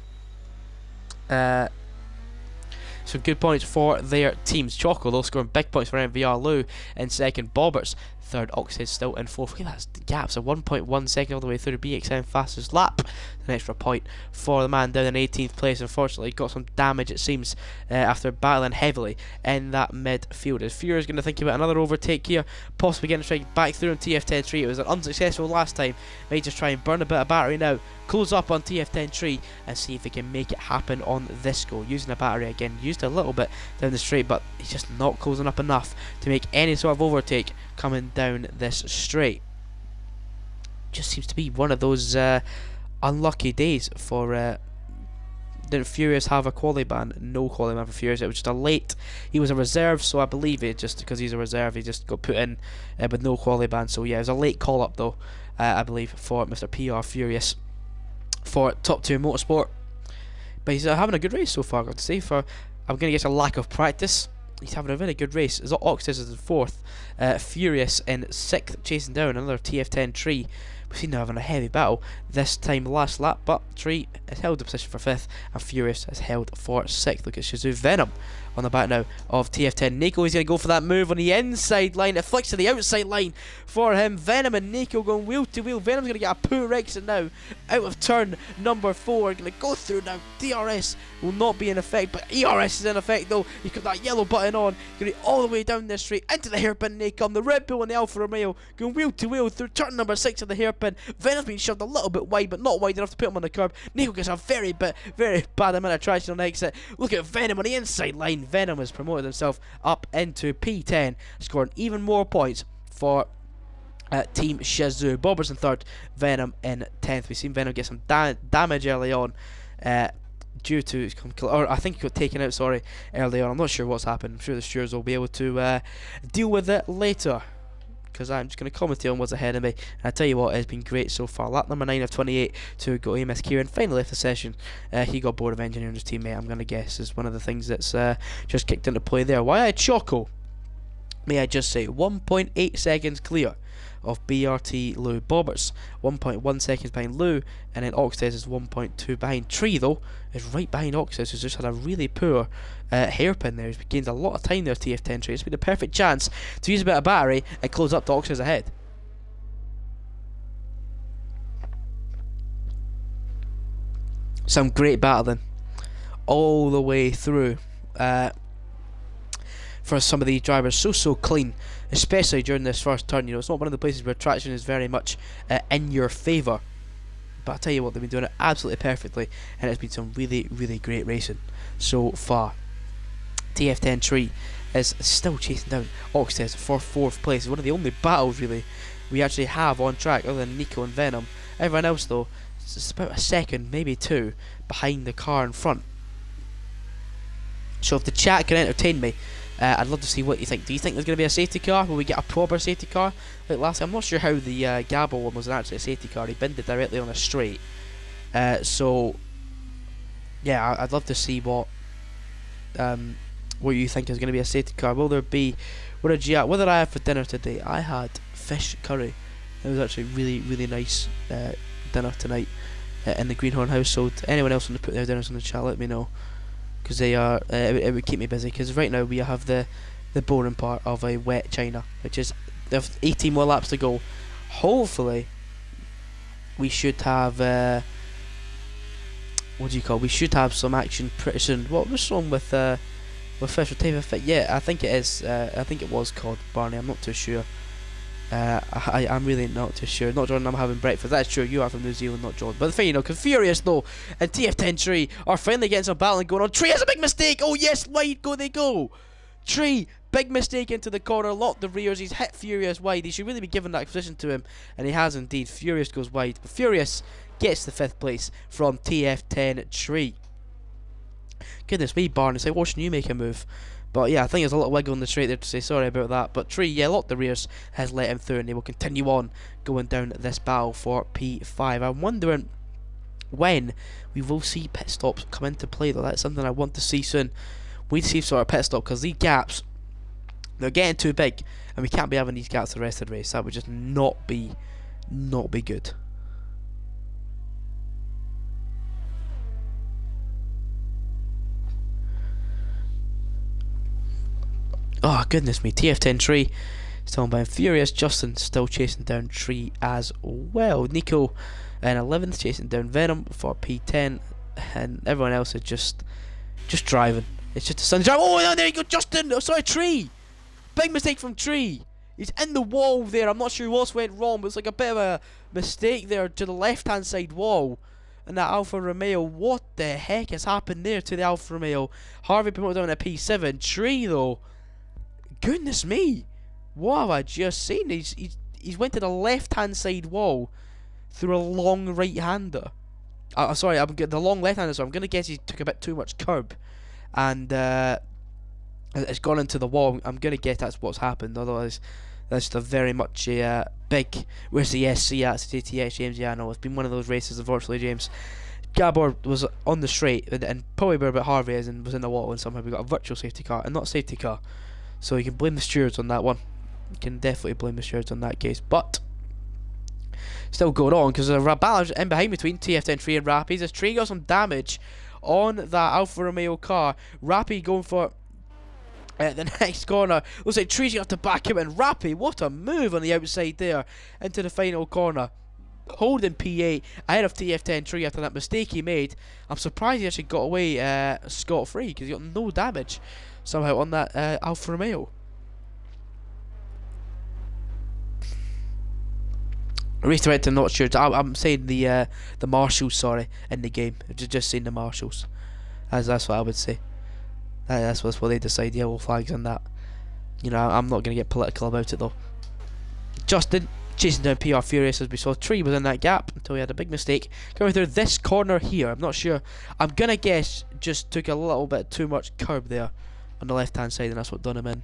Some good points for their teams. Choco, though, scoring big points for MVR. Lou in 2nd. Bobberts 3rd. Oxhead still in 4th. Look at that, the gaps of 1.1 second all the way through to BXM fastest lap. An extra point for the man down in 18th place. Unfortunately, got some damage, it seems, after battling heavily in that midfield. As Fury's going to think about another overtake here, possibly getting straight back through on TF10 Tree. It was an unsuccessful last time. May just try and burn a bit of battery now. Close up on TF10 Tree and see if he can make it happen on this go. Using the battery again, used a little bit down the straight, but he's just not closing up enough to make any sort of overtake coming down this straight. Just seems to be one of those unlucky days for didn't Furious have a quali ban? No quali ban for Furious. It was just a late. He was a reserve, so I believe it just because he's a reserve, he just got put in with no quali ban. So yeah, it was a late call up though, I believe, for Mr. PR Furious for Top 2 Motorsport. But he's having a good race so far, I've got to say. I'm going to guess a lack of practice. He's having a very good race. Oxtez is in 4th, Furious in 6th, chasing down another TF10 Tree. We've seen them having a heavy battle this time last lap, but Tree has held the position for 5th, and Furious has held for 6th. Look at Shizou Venom on the back now of TF10. Nico is going to go for that move on the inside line. It flicks to the outside line for him. Venom and Nico going wheel to wheel. Venom's going to get a poor exit now out of turn number 4. Going to go through now. DRS will not be in effect, but ERS is in effect though. He's got that yellow button on. Going all the way down this straight into the hairpin. They come. The Red Bull and the Alfa Romeo going wheel to wheel through turn number 6 of the hairpin. Venom's been shoved a little bit wide, but not wide enough to put him on the curb. Nico gets a very bad amount of traction on the exit. Look at Venom on the inside line. Venom has promoted himself up into P10, scoring even more points for Team Shazoo. Bobbers in 3rd, Venom in 10th. We've seen Venom get some damage early on. Due to, or I think he got taken out, sorry, early on. I'm not sure what's happened. I'm sure the stewards will be able to deal with it later, because I'm just going to commentate on what's ahead of me. And I tell you what, it's been great so far. Lap number 9 of 28 to go AMS Kieran. Finally left the session. He got bored of engineering his teammate, I'm going to guess, is one of the things that's just kicked into play there. Why Choco, may I just say, 1.8 seconds clear of BRT Lou. Bobbers 1.1 seconds behind Lou, and then Oxtez is 1.2 behind. Tree though is right behind Oxtez, who's just had a really poor hairpin there. He's gained a lot of time there, TF10 Tree. It's been a perfect chance to use a bit of battery and close up to Oxtez ahead. Some great battling all the way through for some of these drivers. So clean, especially during this first turn. You know, it's not one of the places where traction is very much in your favour, but I tell you what, they've been doing it absolutely perfectly, and it's been some really great racing so far. TF10 Tree is still chasing down Oxtez for 4th place. It's one of the only battles really we actually have on track, other than Nico and Venom. Everyone else though, it's about a second, maybe 2 behind the car in front. So if the chat can entertain me, I'd love to see what you think. Do you think there's going to be a safety car? Will we get a proper safety car like last time? I'm not sure how the Gabbo one was actually a safety car. He binned it directly on a straight. So yeah, I'd love to see what you think is going to be a safety car. Will there be? What did you? What did I have for dinner today? I had fish curry. It was actually really nice dinner tonight in the Greenhorn household. Anyone else want to put their dinners in the chat? Let me know, because they are it would keep me busy, because right now we have the boring part of a wet China, which is 18 more laps to go. Hopefully we should have we should have some action pretty soon. What's wrong with Fisher Tape? Yeah, I think it is. I think it was called Barney. I'm not too sure. I'm really not too sure. Not Jordan, I'm having breakfast. That's true, you are from New Zealand, not Jordan. But the thing, you know, Furious though and TF10 Tree are finally getting some battling going on. Tree has a big mistake. Oh yes, wide go they go. Tree, big mistake into the corner, locked the rears. He's hit Furious wide. He should really be giving that position to him, and he has indeed. Furious goes wide, but Furious gets the 5th place from TF10 Tree. Goodness me, Barn, it's like watching you make a move. But yeah, I think there's a little wiggle in the straight there to say sorry about that. But Tree, yeah, locked the rears, has let him through, and they will continue on going down this battle for P5. I'm wondering when we will see pit stops come into play though. That's something I want to see soon. We need to see sort of pit stop, because these gaps, they're getting too big, and we can't be having these gaps the rest of the race. That would just not be good. Oh goodness me, TF10 Tree still behind Furious. Justin still chasing down Tree as well. Nico in 11th chasing down Venom for P10, and everyone else is just driving. It's just a sun drive. Oh no, there you go, Justin. Oh sorry, Tree. Big mistake from Tree. He's in the wall there. I'm not sure what's went wrong, but it's like a bit of a mistake there to the left hand side wall. And that Alfa Romeo, what the heck has happened there to the Alfa Romeo? Harvey promoted down to P7. Tree though, goodness me, what have I just seen? He's went to the left hand side wall through a long right hander. Sorry, I'm getting the long left hander. So I'm gonna guess he took a bit too much curb, and it's gone into the wall. I'm gonna guess that's what's happened. Otherwise, that's just a very much a big. Where's the SC at? TTX James? Yeah, I know it's been one of those races, unfortunately, James. Gabor was on the straight, and probably where about Harvey is, and was in the wall, and somehow we got a virtual safety car and not a safety car. So you can blame the stewards on that one. You can definitely blame the stewards on that case. But still going on, because there's a balance in behind between TF10 Tree and Rappies. As Tree got some damage on that Alfa Romeo car. Rappy going for the next corner. Looks like Tree's going to have to back him, and Rappy, what a move on the outside there into the final corner. Holding P8 ahead of TF10 Tree after that mistake he made. I'm surprised he actually got away scot-free, because he got no damage somehow on that Alfa Romeo. Race director not sure. I'm saying the marshals, sorry, in the game. Just saying the marshals. That's what I would say. That's what they decide. Yellow flags and that. You know, I'm not going to get political about it though. Justin Chasing down PR Furious as we saw Tree within that gap until he had a big mistake coming through this corner here. I'm not sure. I'm gonna guess just took a little bit too much curb there on the left hand side, and that's what done him in.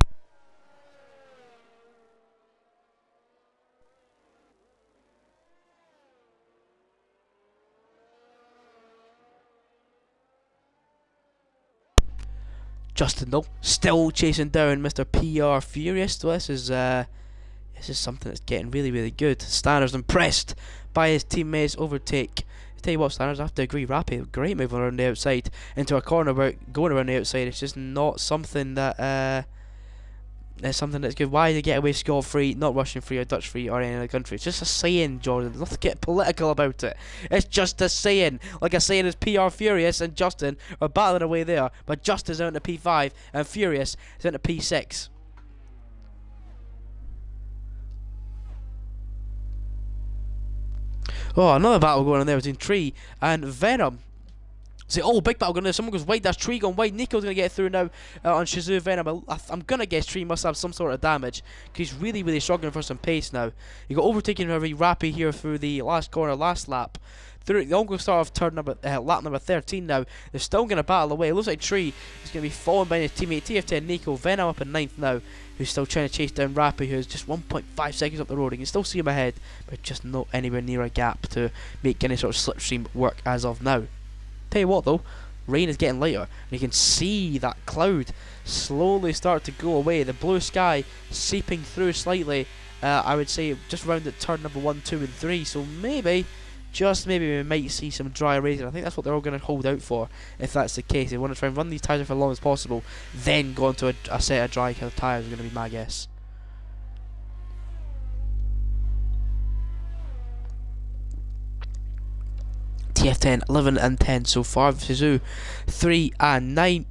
Justin though, still chasing down Mr. PR Furious. So this is something that's getting really, really good. Stanners impressed by his teammates' overtake. I tell you what, Stanners, I have to agree, Rappy, great move around the outside into a corner, but going around the outside, it's just not something that it's something that's good. Why did he get away scot-free, not Russian free or Dutch free or any other country? It's just a saying, Jordan. There's nothing to get political about it. It's just a saying. Like a saying is PR Furious and Justin are battling away there, but Justin's out into P5 and Furious is into P6. Oh, another battle going on there between Tree and Venom. See, oh, big battle going there. Someone goes wide. That's Tree going wide. Nico's going to get through now on Shazoo Venom. I'm going to guess Tree must have some sort of damage, because he's really, really struggling for some pace now. He got overtaken very Rappy here through the last corner, last lap. Through the ongoing start of turn number, lap number 13 now. They're still going to battle away. It looks like Tree is going to be fallen by his teammate TF10 Nico. Venom up in 9th now, who's still trying to chase down Rappy, who's just 1.5 seconds up the road. You can still see him ahead, but just not anywhere near a gap to make any sort of slipstream work as of now. Tell you what though, rain is getting lighter, and you can see that cloud slowly start to go away. The blue sky seeping through slightly, I would say just around at turn number 1, 2 and 3, so maybe, just maybe we might see some dry racing. I think that's what they're all going to hold out for, if that's the case. They want to try and run these tyres for as long as possible, then go into a set of dry tyres is going to be my guess. TF10, 11 and 10 so far. Shazoo 3 and 9.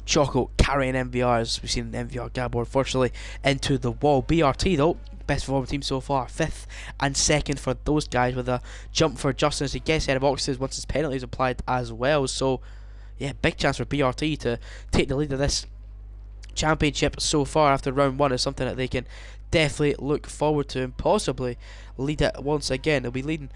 Choco carrying MVR, as we've seen an MVR Gabor unfortunately into the wall. BRT though, best performing team so far, 5th and 2nd for those guys, with a jump for Justin as he gets out of boxes once his penalty is applied as well. So yeah, big chance for BRT to take the lead of this championship so far after round 1. Is something that they can definitely look forward to and possibly lead it once again. They'll be leading,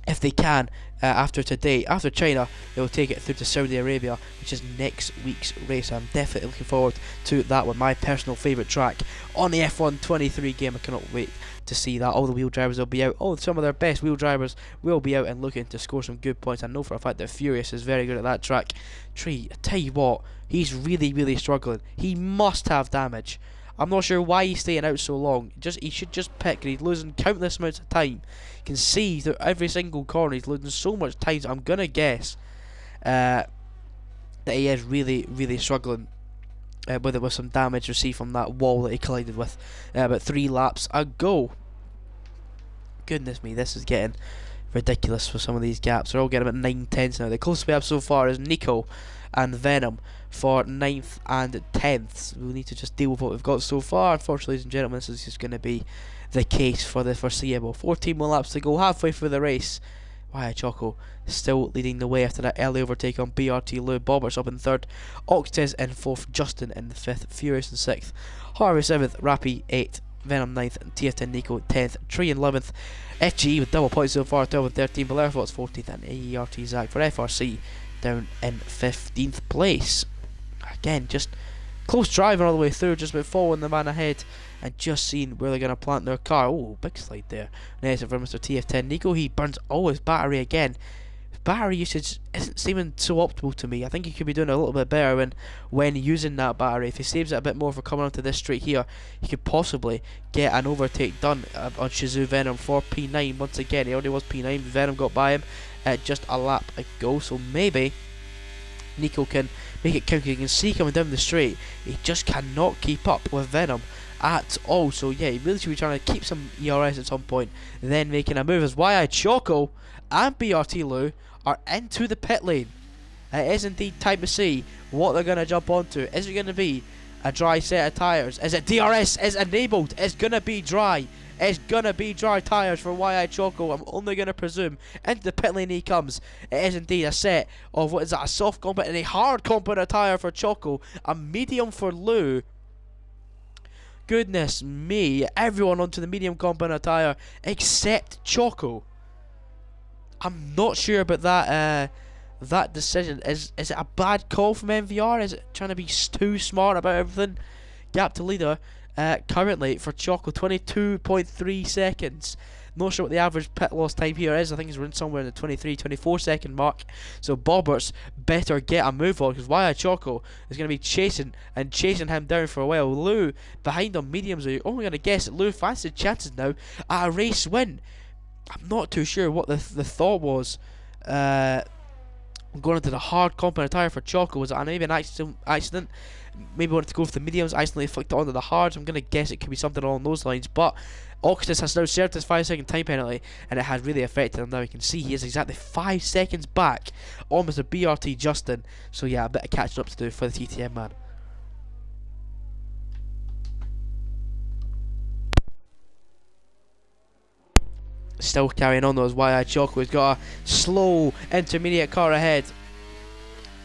if they can, after today. After China, they'll take it through to Saudi Arabia, which is next week's race. I'm definitely looking forward to that one. My personal favourite track on the F1 23 game. I cannot wait to see that. All the wheel drivers will be out. Some of their best wheel drivers will be out and looking to score some good points. I know for a fact that Furious is very good at that track. Tree, I tell you what, he's really, really struggling. He must have damage. I'm not sure why he's staying out so long. He should just pick, and he's losing countless amounts of time. You can see through every single corner he's losing so much time. So I'm gonna guess that he is really, really struggling with some damage received from that wall that he collided with about 3 laps ago. Goodness me, this is getting ridiculous for some of these gaps. They're all getting about 9/10 now. The closest we have so far is Nico and Venom for 9th and 10th. So we need to just deal with what we've got so far. Unfortunately, ladies and gentlemen, this is just going to be the case for the foreseeable. 14 more laps to go, halfway through the race. Why Choco still leading the way after that early overtake on BRT Lou. Bobbert's up in 3rd, Octez in 4th, Justin in the 5th, Furious in 6th, Harvey 7th, Rappy 8th, Venom 9th, and TF10 Nico 10th, Tree in 11th, FGE with double points so far, 12 and 13, Valerfox 14th, and AERT Zach for FRC down in 15th place. Again, just close driving all the way through, just about following the man ahead and just seeing where they're going to plant their car. Oh, big slide there. Nice for Mr. TF10 Nico. He burns all his battery again. His battery usage isn't seeming so optimal to me. I think he could be doing a little bit better when using that battery. If he saves it a bit more for coming onto this straight here, he could possibly get an overtake done on Shazoo Venom for P9 once again. He already was P9. Venom got by him just a lap ago, so maybe Nico can make it count. You can see coming down the straight, he just cannot keep up with Venom at all. So yeah, he really should be trying to keep some ERS at some point, then making a move, as YI Choco and BRT Lou are into the pit lane. It is indeed time to see what they're going to jump onto. Is it going to be a dry set of tyres? Is it DRS is enabled? It's going to be dry. It's going to be dry tyres for YI Choco. I'm only going to presume. Into the pit lane he comes. It is indeed a set of, what is that, a soft compound and a hard compound tyre for Choco. A medium for Lou. goodness me. Everyone onto the medium compound attire except Choco. I'm not sure about that decision. Is it a bad call from MVR? Is it trying to be too smart about everything? Gap to leader currently for Choco, 22.3 seconds. Not sure what the average pit loss time here is. I think he's running somewhere in the 23-24 second mark. So Bobberts better get a move on, because Waya Choco is going to be chasing him down for a while. Lou behind on mediums. Are you only going to guess that Lou fancies chances now at a race win? I'm not too sure what the thought was. Going into the hard compound attire for Choco. Was it maybe an accident? Maybe wanted to go for the mediums, accidentally flicked it onto the hards. I'm going to guess it could be something along those lines. But Oxtis has now served his 5-second time penalty, and it has really affected him. Now you can see he is exactly 5 seconds back on Mr. BRT Justin. So yeah, a bit of catching up to do for the TTM man. Still carrying on though, as YI Choco has got a slow intermediate car ahead.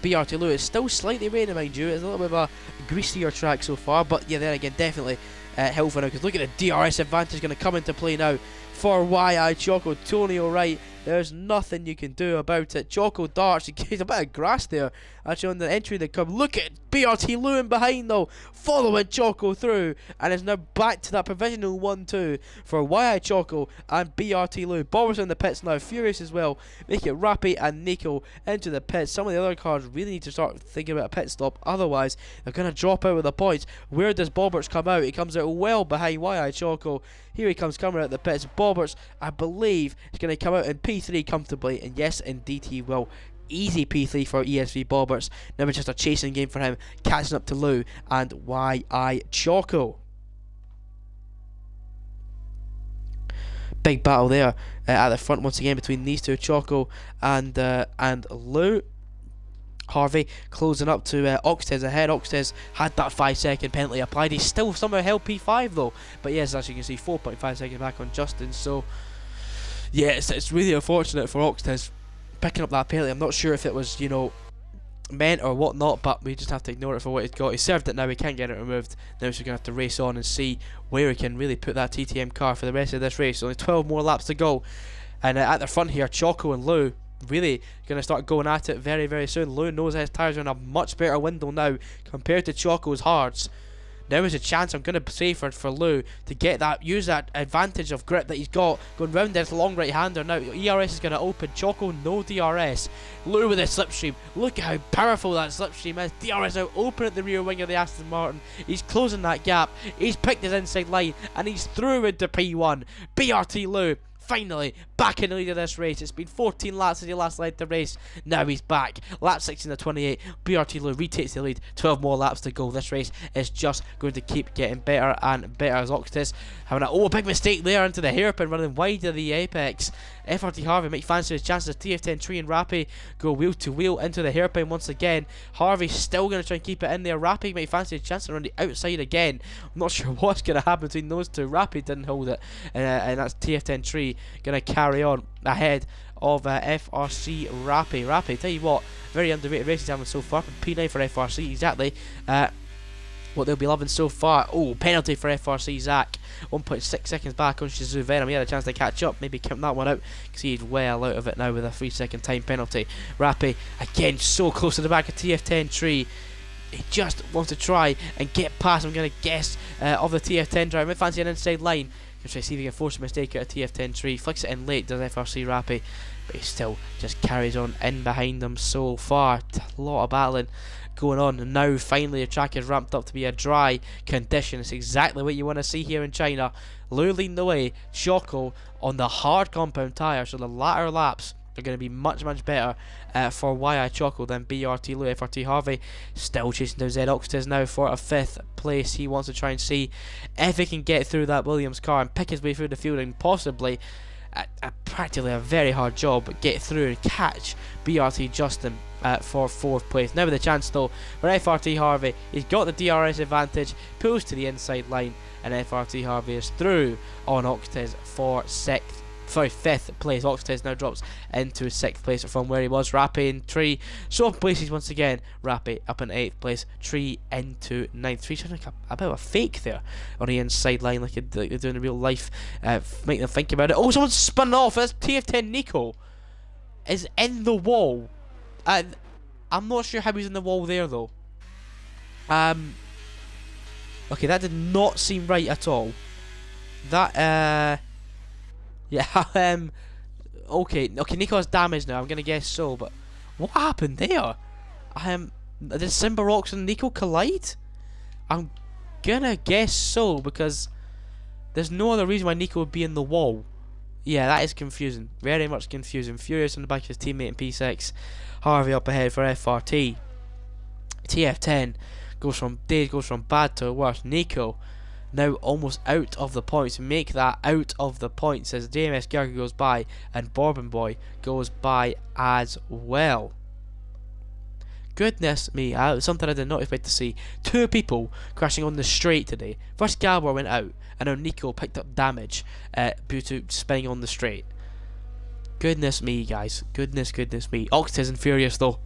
BRT Lou is still slightly raining, mind you. It's a little bit of a greasier track so far, but yeah, then again, definitely helpful now, because look at the DRS advantage going to come into play now for YI Choco. Tony O'Wright, there's nothing you can do about it. Choco darts, he gets a bit of grass there actually on the entry of the curb. Look at BRT Lou in behind though, following Choco through, and is now back to that provisional 1-2 for YI Choco and BRT Lou. Bobbers in the pits now, furious as well. Make it Rappy and Nico into the pits. Some of the other cars really need to start thinking about a pit stop, otherwise they're going to drop out with the points. Where does Bobbers come out? He comes out well behind YI Choco. Here he comes coming out the pits. Bobbers, I believe, is going to come out in P3 comfortably, and yes, indeed he will. Easy P3 for ESV Bobberts. Now it's just a chasing game for him, catching up to Lou and YI Choco. Big battle there at the front once again between these two, Choco and Lou. Harvey closing up to Oxtez ahead. Oxtez had that 5-second penalty applied. He's still somehow held P5 though. But yes, as you can see, 4.5 seconds back on Justin. So yeah, it's really unfortunate for Oxtez picking up that penalty. I'm not sure if it was, you know, meant or whatnot, but we just have to ignore it for what he's got. He served it now, he can't get it removed. Now he's going to have to race on and see where he can really put that TTM car for the rest of this race. Only 12 more laps to go. And at the front here, Choco and Lou really going to start going at it very, very soon. Lou knows his tyres are in a much better window now compared to Choco's hards. Now is a chance, I'm going to say, for Lou to get that, use that advantage of grip that he's got going round this long right hander. Now ERS is going to open. Choco no DRS. Lou with a slipstream. Look at how powerful that slipstream is. DRS now open at the rear wing of the Aston Martin. He's closing that gap. He's picked his inside line and he's through into P1. BRT Lou finally back in the lead of this race. It's been 14 laps since he last led the race. Now he's back. Lap 16 to 28. BRT Lou retakes the lead. 12 more laps to go. This race is just going to keep getting better and better as Oxtis having a big mistake there into the hairpin, running wide of the apex. FRT Harvey might fancy his chances. TF10 Tree and Rappy go wheel to wheel into the hairpin once again. Harvey still going to try and keep it in there. Rappy might fancy his chance around the outside again. I'm not sure what's going to happen between those two. Rappy didn't hold it, and that's TF10 Tree going to carry on ahead of FRC Rappy. Rappy, tell you what, very underrated racing having so far. P9 for FRC, exactly what they'll be loving so far. Oh, penalty for FRC Zach. 1.6 seconds back on Shizu Venom. He had a chance to catch up, maybe count that one out, because he's well out of it now with a 3-second time penalty. Rappy, again, so close to the back of TF10 Tree. He just wants to try and get past, I'm going to guess, of the TF10 driver. Might fancy an inside line. Going to try to see if he can force a mistake out of TF10 Tree. Flicks it in late, does FRC Rappy, but he still just carries on in behind them so far. A lot of battling going on, and now finally the track is ramped up to be a dry condition. It's exactly what you want to see here in China. Lou leading the way, Choco on the hard compound tyre, so the latter laps are going to be much better for YI Choco than BRT Lou. FRT Harvey still chasing down Zed Oxtis now for a 5th place. He wants to try and see if he can get through that Williams car and pick his way through the field, and possibly practically a very hard job, but get through and catch BRT Justin for 4th place. Now with a chance though for FRT Harvey. He's got the DRS advantage, pulls to the inside line, and FRT Harvey is through on Oxtis for 6th sorry, 5th place. Oxtez now drops into 6th place from where he was. Rappy in 3, swapping places once again. Rappy up in 8th place. 3 into 9th. 3 sounding like a bit of a fake there on the inside line, like they're doing in real life. Make them think about it. Oh, someone's spun off. That's TF10 Nico is in the wall. I'm not sure how he's in the wall there though. Okay, that did not seem right at all. That yeah, okay, Nico's damaged now, I'm gonna guess so, but what happened there? Did Simbarox and Nico collide? I'm gonna guess so, because there's no other reason why Nico would be in the wall. Yeah, that is confusing. Very much confusing. Furious on the back of his teammate in P6. Harvey up ahead for FRT. TF10 goes from bad to worse. Nico now almost out of the points. Make that out of the points as DMS Garga goes by and Bourbon Boy goes by as well. Goodness me, something I did not expect to see. 2 people crashing on the straight today. First Gabor went out, and now Nico picked up damage due to spinning on the straight. Goodness me, guys. Goodness me. Oxtez and Furious, though.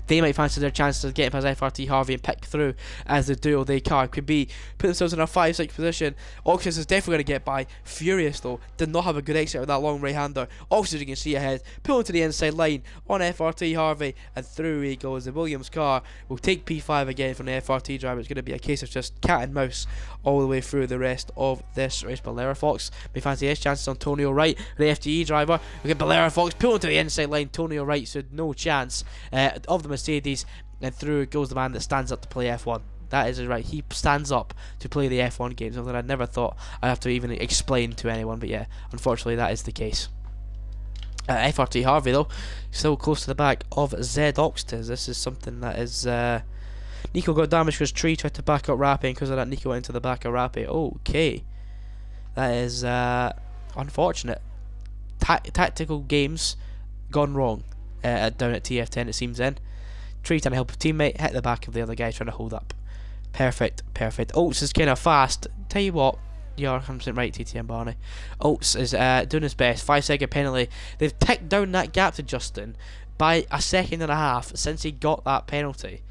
They might fancy their chances of getting past FRT Harvey and pick through as the duo they could be. Put themselves in a 5-6 position. Oxtez is definitely going to get by. Furious though did not have a good exit with that long right hander. Oxtez, you can see ahead, pulling to the inside line on FRT Harvey, and through he goes. The Williams car will take P5 again from the FRT driver. It's going to be a case of just cat and mouse all the way through the rest of this race. Balera Fox may fancy his chances on Tonio Wright, the FGE driver. We get Balera Fox pulling to the inside line. Tonio Wright stood no chance of the Mercedes, and through goes the man that stands up to play F1. That is right, he stands up to play the F1 game, something I never thought I'd have to even explain to anyone, but yeah, unfortunately that is the case. FRT Harvey though, still close to the back of Z Oxtez. This is something that is Nico got damaged because Tree tried to back up Rappy, and because of that Nico went into the back of Rappy. Okay, that is unfortunate. Tactical games gone wrong down at TF10 it seems then. Tree trying to help a teammate, hit the back of the other guy trying to hold up. Perfect. Oates is kind of fast. Tell you what, you're 100% right, TTM Barney. Oates is doing his best. 5-second penalty. They've ticked down that gap to Justin by 1.5 seconds since he got that penalty.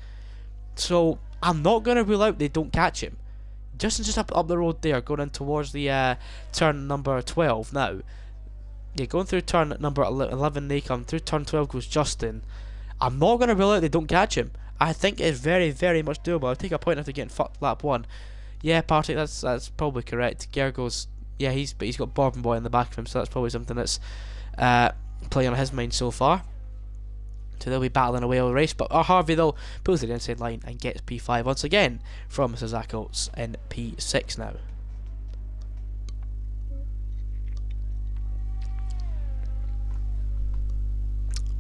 So I'm not going to rule out they don't catch him. Justin's just up the road there, going in towards the turn number 12 now. Yeah, going through turn number 11 they come. Through turn 12 goes Justin. I'm not going to rule out they don't catch him. I think it's very, very much doable. I'll take a point after getting fucked lap 1. Yeah, Partick, that's probably correct. Gergo's, yeah, he's got Bourbon Boy in the back of him, so that's probably something that's playing on his mind so far. So they'll be battling away all the race. But Harvey, though, pulls the inside line and gets P5 once again from Sazak Oates in P6 now.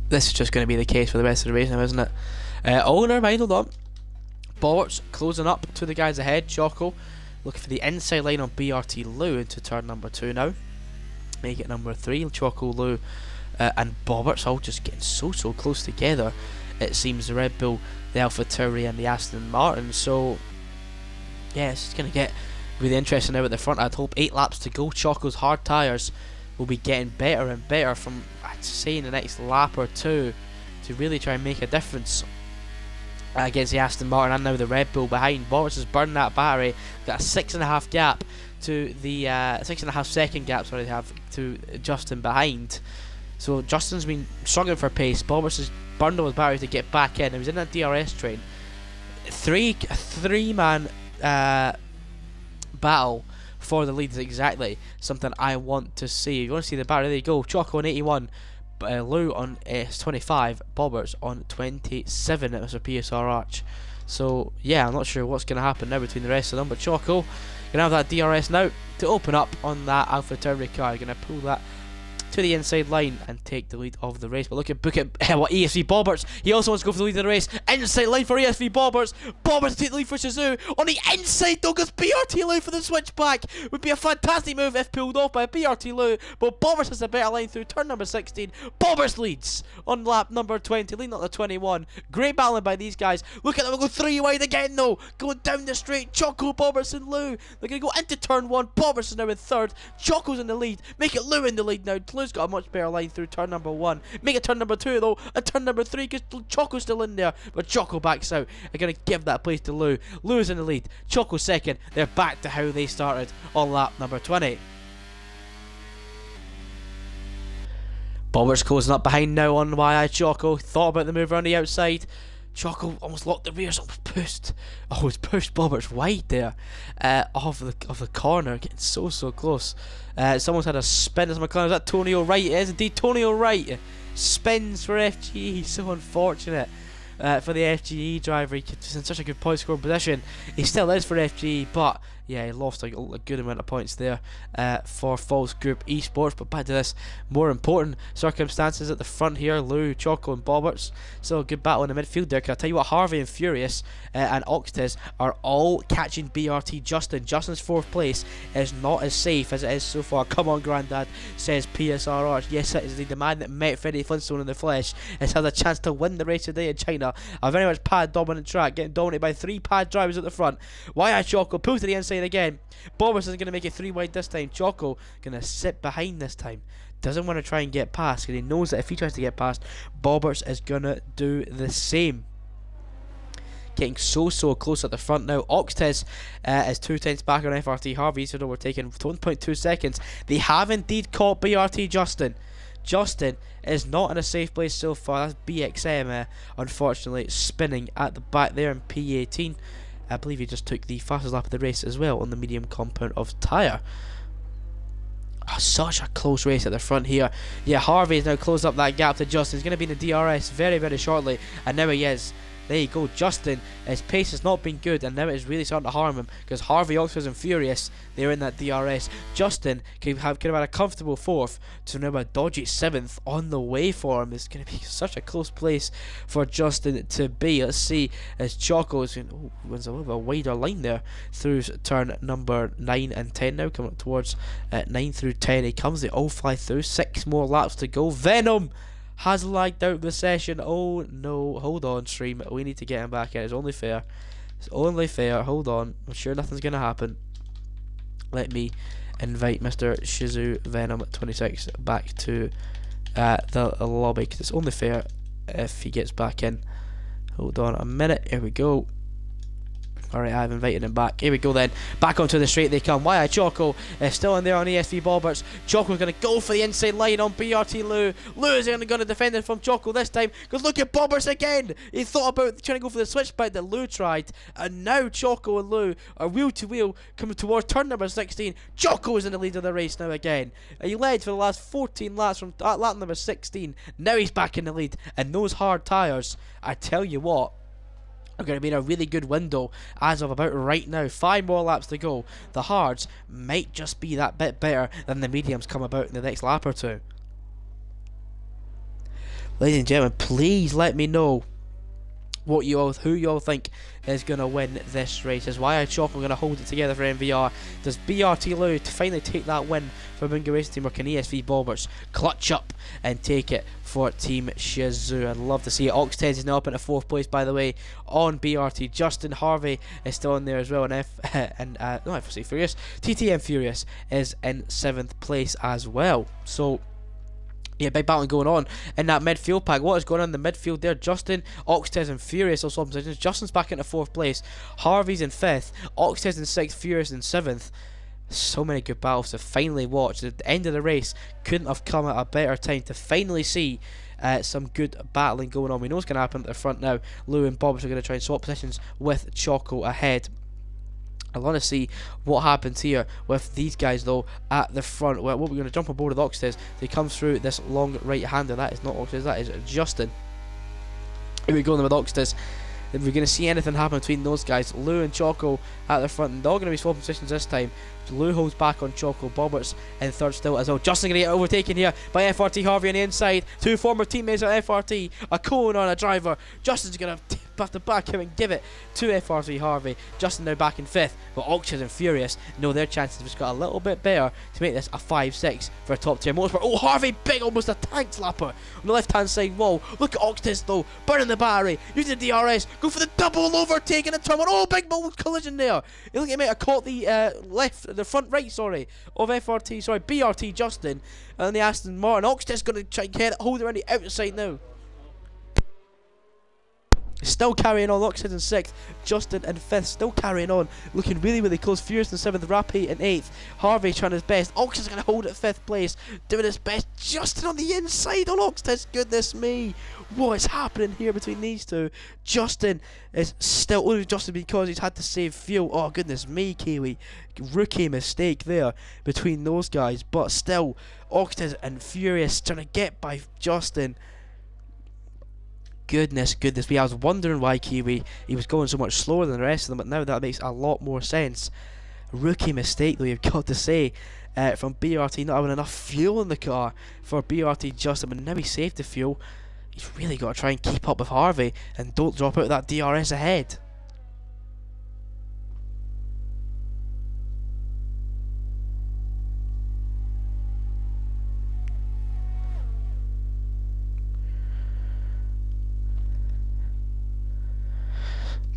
This is just going to be the case for the rest of the race now, isn't it? Oh, never mind, hold on. Bollards closing up to the guys ahead. Choco looking for the inside line on BRT Lou into turn number 2 now. Make it number 3. Choco, Lou, and Bobberts all just getting so close together. It seems the Red Bull, the Alpha Tauri, and the Aston Martin. So, yeah, it's going to get really interesting now at the front. I'd hope 8 laps to go. Choco's hard tyres will be getting better and better from, I'd say, in the next lap or 2 to really try and make a difference against the Aston Martin and now the Red Bull behind. Boris has burned that battery. Got a 6.5 gap to the 6.5 second gap. Sorry, they have to Justin behind. So Justin's been struggling for pace. Boris has burned all his battery to get back in. He was in that DRS train. A three-man battle for the lead is exactly something I want to see. If you want to see the battery, there you go. Choco on 81. Lou on 25, Bobbers on 27 at Mr. PSR Arch. So yeah, I'm not sure what's going to happen now between the rest of them, but Choco gonna have that DRS now to open up on that Alpha Tauri car. Gonna pull that to the inside line and take the lead of the race. But look at what ESV Bobberts. He also wants to go for the lead of the race. Inside line for ESV Bobberts. Bobberts take the lead for Shizou. On the inside though goes BRT Lou for the switchback. Would be a fantastic move if pulled off by BRT Lou. But Bobberts has a better line through turn number 16. Bobberts leads on lap number 20, leading up to 21. Great battling by these guys. Look at them, we'll go 3 wide again though. Going down the straight. Choco, Bobberts and Lou. They're going to go into turn 1. Bobberts is now in third. Choco's in the lead. Make it Lou in the lead now. Lou's got a much better line through turn number 1. Make it turn number 2 though. And turn number 3 because Choco's still in there. But Choco backs out. They're going to give that place to Lou. Lou's in the lead. Choco second. They're back to how they started on lap number 20. Bobberts closing up behind now on YI Choco. Thought about the move around the outside. Choco almost locked the rears. Almost pushed. Oh, it's pushed Bobberts wide there off the corner. Getting so close. Someone's had a spin as McLaren. Is that Tony O'Wright? It is indeed Tony O'Wright. Spins for FGE. So unfortunate for the FGE driver. He's in such a good point scoring position. He still is for FGE, but yeah, he lost a good amount of points there for Falls Group Esports. But back to this more important circumstances at the front here. Lou, Choco and Bobberts. Still a good battle in the midfield there. Can I tell you what, Harvey and Furious and Oxtez are all catching BRT Justin. Justin's 4th place is not as safe as it is so far. Come on, Grandad, says PSRR. Yes, it is the man that met Freddie Flintstone in the flesh. Has had a chance to win the race today in China. A very much pad dominant track, getting dominated by 3 pad drivers at the front. YI Choco pulls to the inside again. Bobberts is going to make it 3 wide this time. Choco going to sit behind this time. Doesn't want to try and get past because he knows that if he tries to get past, Bobberts is going to do the same. Getting so close at the front now. Oxtez is 2 tenths back on FRT. Harvey's overtaken 1.2 seconds. They have indeed caught BRT Justin. Justin is not in a safe place so far. That's BXM unfortunately spinning at the back there in P18. I believe he just took the fastest lap of the race as well on the medium compound of tyre. Oh, such a close race at the front here. Yeah, Harvey has now closed up that gap to Justin. He's going to be in the DRS very shortly, and now he is. There you go, Justin. His pace has not been good, and now it is really starting to harm him because Harvey, Oxford, and Furious, they're in that DRS. Justin could have had a comfortable 4th to now a dodgy 7th on the way for him. It's going to be such a close place for Justin to be. Let's see as Choco is wins a little bit of a wider line there through turn number 9 and 10 now, coming up towards 9 through 10. He comes, they all fly through. 6 more laps to go. Venom has lagged out the session. Oh no, hold on stream, we need to get him back in. It's only fair. It's only fair. Hold on, I'm sure nothing's gonna happen. Let me invite Mr. Shizou Venom 26 back to the lobby because it's only fair if he gets back in. Hold on a minute, here we go. Alright, I've invited him back. Here we go then. Back onto the straight they come. YI Choco is still in there on ESV Bobberts. Choco's going to go for the inside line on BRT Lou. Lou is going to defend it from Choco this time. Because look at Bobberts again. He thought about trying to go for the switchback that Lou tried. And now Choco and Lou are wheel to wheel coming towards turn number 16. Choco is in the lead of the race now again. He led for the last 14 laps from lap number 16. Now he's back in the lead. And those hard tyres, I tell you what, are going to be in a really good window as of about right now. 5 more laps to go. The hards might just be that bit better than the mediums come about in the next lap or 2. Ladies and gentlemen, please let me know who you all think is going to win this race. Is YI Choco going to hold it together for MVR? Does BRT Lou to finally take that win for Bingo Racing Team, or can ESV Bobberts clutch up and take it for Team Shizou? I'd love to see it. Oxtez is now up into 4th place, by the way, on BRT. Justin Harvey is still in there as well, and FFC Furious. TTM Furious is in 7th place as well. So yeah, big battle going on in that midfield pack. What is going on in the midfield there? Justin, Oxtez and Furious also in positions. Justin's back into 4th place. Harvey's in 5th. Oxtez in 6th. Furious in 7th. So many good battles to finally watch. The end of the race couldn't have come at a better time to finally see some good battling going on. We know what's going to happen at the front now. Lou and Bobberts are going to try and swap positions with Choco ahead. I want to see what happens here with these guys though at the front. Well, we're going to jump on board with Oxtez. They come through this long right hander. That is not Oxtez, that is Justin. Here we go then with Oxtez. if we're going to see anything happen between those guys. Lou and Choco at the front, and they're going to be swapping positions this time. Lou holds back on Choco, Boberts in third still as well. Justin going to get overtaken here by FRT Harvey on the inside. Two former teammates of FRT, a Cohen on a driver. Justin's going to have to back him and give it to FRT Harvey. Justin now back in fifth, but Oxford and Furious know their chances have just got a little bit better to make this a 5-6 for a top tier motorsport. Oh, Harvey, big, almost a tank slapper on the left hand side wall. Look at Oxtis though, burning the battery, using the DRS, go for the double overtake in the turn one. Oh, big collision there. You look at me, I caught the front right, sorry, of BRT Justin, and the Aston Martin. Oxtis going to try and get it, hold it around the outside now. Still carrying on, Oxford in 6th, Justin in 5th, still carrying on, looking really, really close. Furious in 7th, Rappy in 8th, Harvey trying his best. Oxford's going to hold it 5th place, doing his best. Justin on the inside on Oxford, goodness me, what is happening here between these two? Justin is still, only Justin because he's had to save fuel. Oh goodness me, Kiwi, rookie mistake there between those guys, but still, Oxford and Furious trying to get by Justin. Goodness me, I was wondering why Kiwi, he was going so much slower than the rest of them, but now that makes a lot more sense. Rookie mistake though, you've got to say, from BRT not having enough fuel in the car for BRT Justin, but now he saved the fuel. He's really got to try and keep up with Harvey and don't drop out that DRS ahead.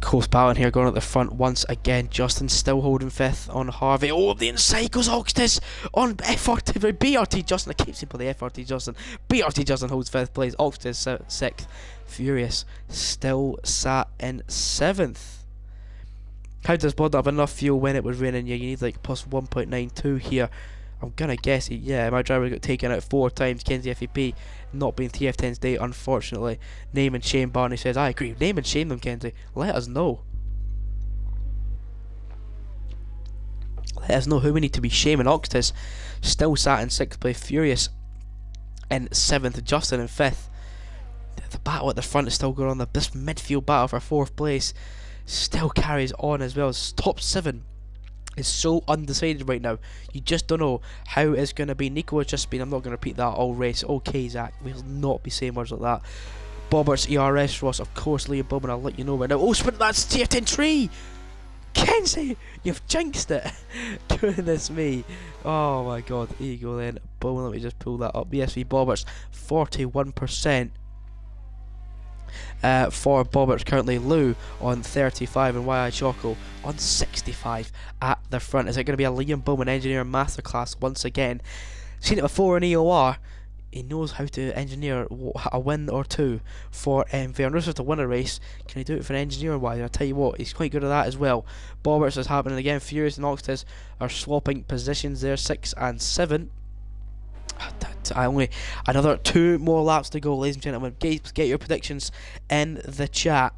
Close battle here going at the front once again. Justin still holding 5th on Harvey. Oh, the inside goes Oxtis on BRT Justin. I keep saying the FRT Justin. BRT Justin holds 5th place. Oxtis 6th. Furious still sat in 7th. How does Blood have enough fuel when it was raining? Yeah, you need like plus 1.92 here. I'm gonna guess it. Yeah, my driver got taken out 4 times. Kenzie FEP not being TF10's day, unfortunately. Name and shame. Barney says, I agree. Name and shame them, Kenzie. Let us know. Let us know who we need to be shaming. Oxtis still sat in 6th place. Furious in 7th. Justin in 5th. The battle at the front is still going on. This midfield battle for 4th place still carries on as well. Top 7 is so undecided right now. You just don't know how it's going to be. Nico has just been, I'm not going to repeat that all race. Okay, Zach, we'll not be saying words like that. Boberts, ERS, Ross, of course, Liam Bowman, I'll let you know right now. Oh, sprint, that's TF10 tree! Kenzie, you've jinxed it. Goodness me. Oh my god, there you go then. Bowman, let me just pull that up. BSV Boberts, 41%. For Boberts currently. Lou on 35 and YI Choco on 65 at the front. Is it going to be a Liam Bowman engineer masterclass once again? Seen it before in EOR. He knows how to engineer a win or two for MV. Not just to win a race, can he do it for an engineer wise? I'll tell you what, he's quite good at that as well. Boberts is happening again. Furious and Oxtis are swapping positions there, 6 and 7. Another 2 more laps to go, ladies and gentlemen. Get your predictions in the chat.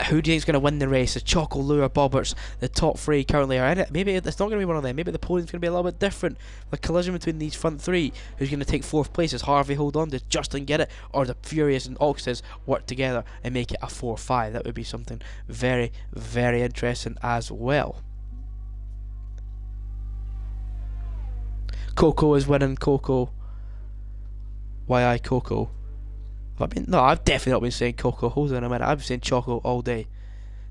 Who do you think is going to win the race? Is Choco, Lou, or Boberts? The top 3 currently are in it. Maybe it's not going to be one of them. Maybe the podium's going to be a little bit different. The collision between these front 3. Who's going to take 4th place? Does Harvey hold on? Does Justin get it? Or the Furious and Oxtis work together and make it a 4-5? That would be something very, very interesting as well. Coco is winning. Coco. YI Coco. No, I've definitely not been saying Coco. Hold on a minute. I've been saying Choco all day.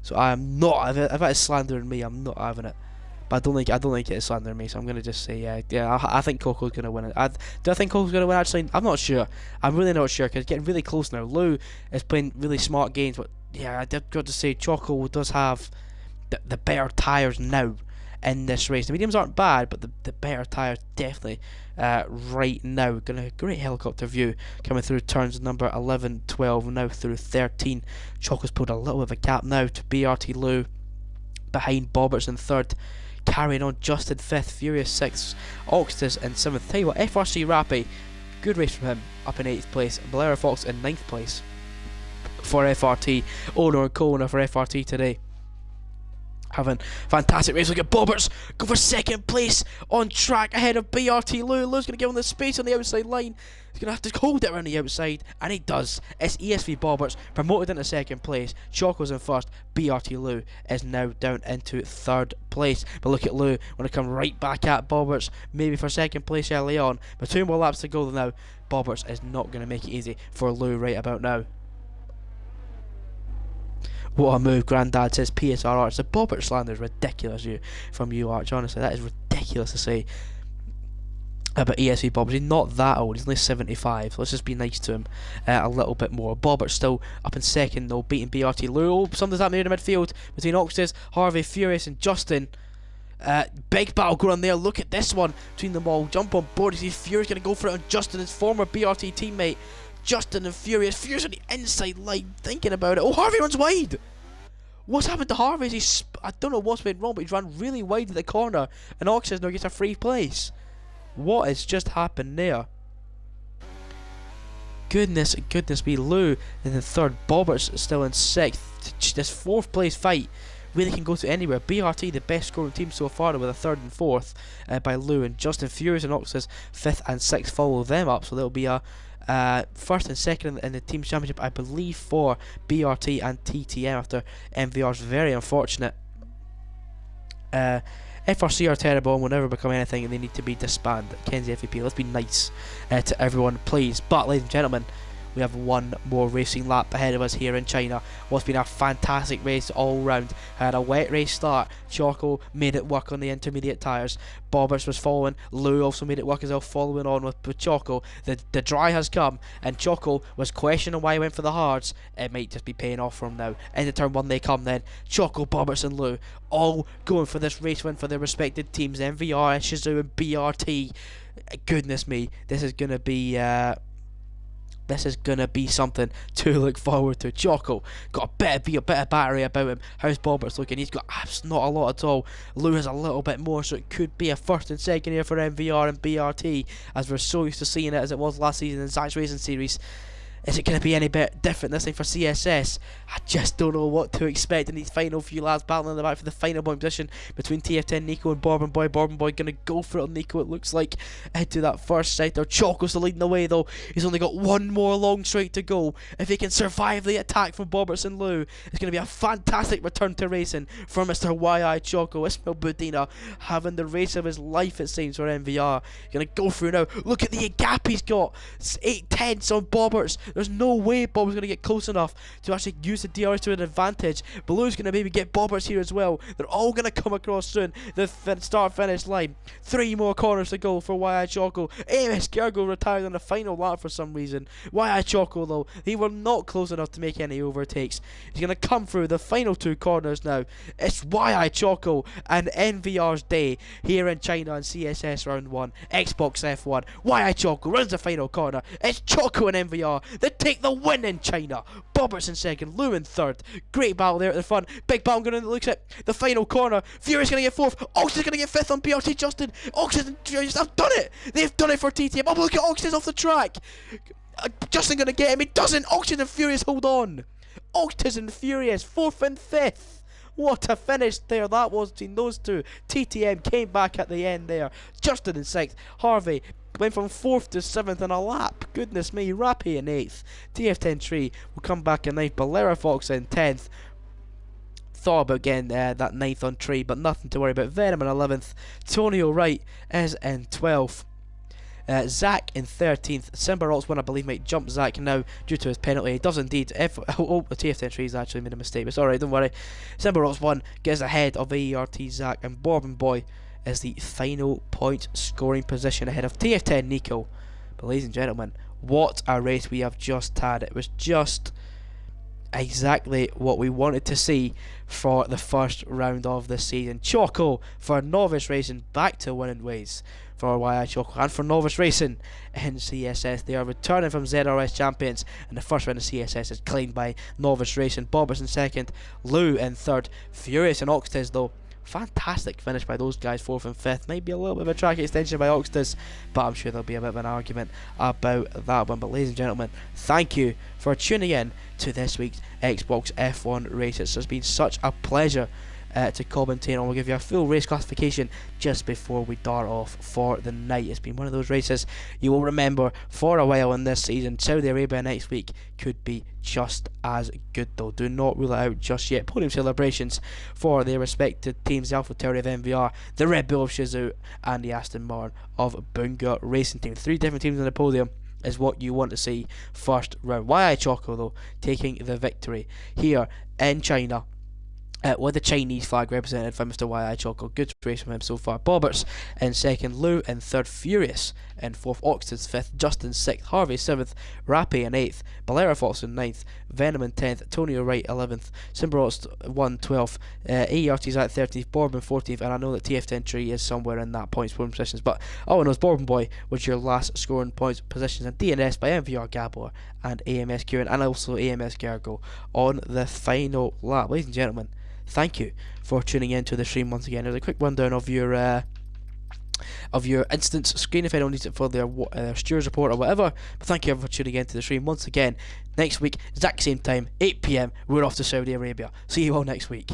So I am not. If that is slandering me, I'm not having it. But I don't think it is slandering me. So I'm gonna just say yeah. I think Coco's gonna win it. Do I think Coco's gonna win? Actually, I'm not sure. I'm really not sure because it's getting really close now. Lou is playing really smart games, but yeah, I did got to say Choco does have the better tires now in this race. The mediums aren't bad, but the better tyres definitely right now. Great helicopter view coming through turns number 11, 12, now through 13. Choco's pulled a little bit of a gap now to BRT Lou behind Boberts in 3rd. Carrying on Justin 5th, Furious 6th, Oxtis in 7th. Tell you what, FRC Rappy, good race from him, up in 8th place. Blair Fox in 9th place for FRT. Owner and co-owner for FRT today. having fantastic race. Look at Bobberts go for second place on track ahead of BRT Lou. Lou's going to give him the space on the outside line. He's going to have to hold it around the outside, and he does. It's ESV Bobberts promoted into second place. Choco's in first. BRT Lou is now down into third place. But look at Lou, want to come right back at Bobberts, maybe for second place early on. But 2 more laps to go now. Bobberts is not going to make it easy for Lou right about now. What a move, Grandad, says PSR Arch. The Bobbert slander is ridiculous from you, Arch. Honestly, that is ridiculous to say about ESV Bobbert. He's not that old, he's only 75. So let's just be nice to him a little bit more. Bobbert's still up in second, though, beating BRT Lou. Oh, something's happening in the midfield between Oxtes, Harvey, Furious, and Justin. Big battle going on there. Look at this one between them all. Jump on board. He's Furious going to go for it on Justin, his former BRT teammate. Justin and Furious. Furious on the inside line, thinking about it. Oh, Harvey runs wide. What's happened to Harvey? I don't know what's been wrong, but he's run really wide in the corner, and Oxes now gets a free place. What has just happened there? Goodness me. Lou in the third. Bobbert's still in sixth. This fourth place fight really can go to anywhere. BRT, the best scoring team so far, with a third and fourth by Lou, and Justin Furious and Oxes fifth and sixth follow them up. So there'll be a first and second in the team championship, I believe, for BRT and TTM after MVR's very unfortunate FRC are terrible and will never become anything, and they need to be disbanded. Kenzie FEP, let's be nice to everyone, please. But ladies and gentlemen, we have one more racing lap ahead of us here in China. What's been a fantastic race all round. Had a wet race start. Choco made it work on the intermediate tyres. Bobberts was following. Lou also made it work as well, following on with Choco. The dry has come, and Choco was questioning why he went for the hards. It might just be paying off for him now. Into turn one they come then. Choco, Bobberts and Lou all going for this race win for their respected teams. MVR, Shizu and BRT. Goodness me, this is going to be something to look forward to. Choco got a bit of battery about him. How's Bobberts looking? He's got not a lot at all. Lou has a little bit more, so it could be a first and second here for MVR and BRT, as we're so used to seeing it as it was last season in Zach's Racing Series. Is it going to be any bit different this thing for CSS? I just don't know what to expect in these final few laps, battling in the back for the final point position between TF10 Nico and Bourbon Boy. Bourbon Boy going to go for it on Nico, it looks like, into that first sector. Choco's still leading the way, though. He's only got one more long straight to go. If he can survive the attack from Bobberts and Lou, it's going to be a fantastic return to racing for Mr. YI Choco. Ismail Budina having the race of his life, it seems, for MVR. Going to go through now. Look at the gap he's got. It's 8/10 on Bobberts. There's no way Bob's going to get close enough to actually use the DRS to an advantage. Blue's going to maybe get Bobberts here as well. They're all going to come across soon. The start-finish line. 3 more corners to go for YI Choco. Amos Gergo retired on the final lap for some reason. YI Choco, though, they were not close enough to make any overtakes. He's going to come through the final 2 corners now. It's YI Choco and NVR's day here in China on CSS round 1. Xbox F1. YI Choco runs the final corner. It's Choco and NVR. They take the win in China. Bobberts in second, Lou in third. Great battle there at the front. Big battle going in. Looks at the final corner. Furious going to get fourth. Oxys going to get fifth on BRT Justin. Oxys and Furious have done it. They've done it for TTM. Oh, look at Oxys off the track. Justin going to get him. He doesn't. Oxys and Furious hold on. Oxys and Furious, fourth and fifth. What a finish there that was between those two. TTM came back at the end there. Justin in sixth. Harvey went from 4th to 7th in a lap. Goodness me. Rappy in 8th. TF10 Tree will come back in 9th. Bolera Fox in 10th. Thought about getting that 9th on Tree, but nothing to worry about. Venom in 11th. Tony O'Wright is in 12th. Zach in 13th. Simbarox one, I believe, might jump Zach now due to his penalty. He does indeed. The TF10 Tree's actually made a mistake, but it's alright, don't worry. Simbarox 1 gets ahead of AERT Zach, and Bourbon Boy is the final point scoring position ahead of TF10 Nico. But ladies and gentlemen, what a race we have just had. It was just exactly what we wanted to see for the first round of the season. Choco for novice racing back to winning ways for YI Choco, and for novice racing in CSS. They are returning from ZRS champions, and the first round of CSS is claimed by novice racing. Bobbers in second, Lou in third. Furious and Oxtes, though, fantastic finish by those guys, 4th and 5th. Maybe a little bit of a track extension by Oxtes, but I'm sure there'll be a bit of an argument about that one. But ladies and gentlemen, thank you for tuning in to this week's Xbox F1 race. It's been such a pleasure to commentate, and we'll give you a full race classification just before we dart off for the night. It's been one of those races you will remember for a while in this season. Saudi Arabia next week could be just as good though. Do not rule it out just yet. Podium celebrations for their respective teams: the AlphaTauri of MVR, the Red Bull of Shizu, and the Aston Martin of Bunga Racing Team. 3 different teams on the podium is what you want to see first round. YI Choco though taking the victory here in China, with the Chinese flag represented by Mr. YI Choco. Good race from him so far. Bobberts in second, Lou in third, Furious in fourth, Oxton's fifth, Justin sixth, Harvey seventh, Rappy in eighth, Balera Fox in ninth, Venom in 10th, Tony O'Wright 11th, Simbarots 1 12th, ART's at 13th, Bourbon 14th, and I know that TF10 Tree is somewhere in that points scoring positions, but all I know is Bourbon Boy was your last scoring points positions, and DNS by MVR Gabor and AMS Kieran, and also AMS Gargo on the final lap. Ladies and gentlemen, thank you for tuning in to the stream once again. There's a quick rundown of your instance screen if anyone needs it for their stewards report or whatever. But thank you everyone for tuning in to the stream once again. Next week, exact same time, 8 PM, we're off to Saudi Arabia. See you all next week.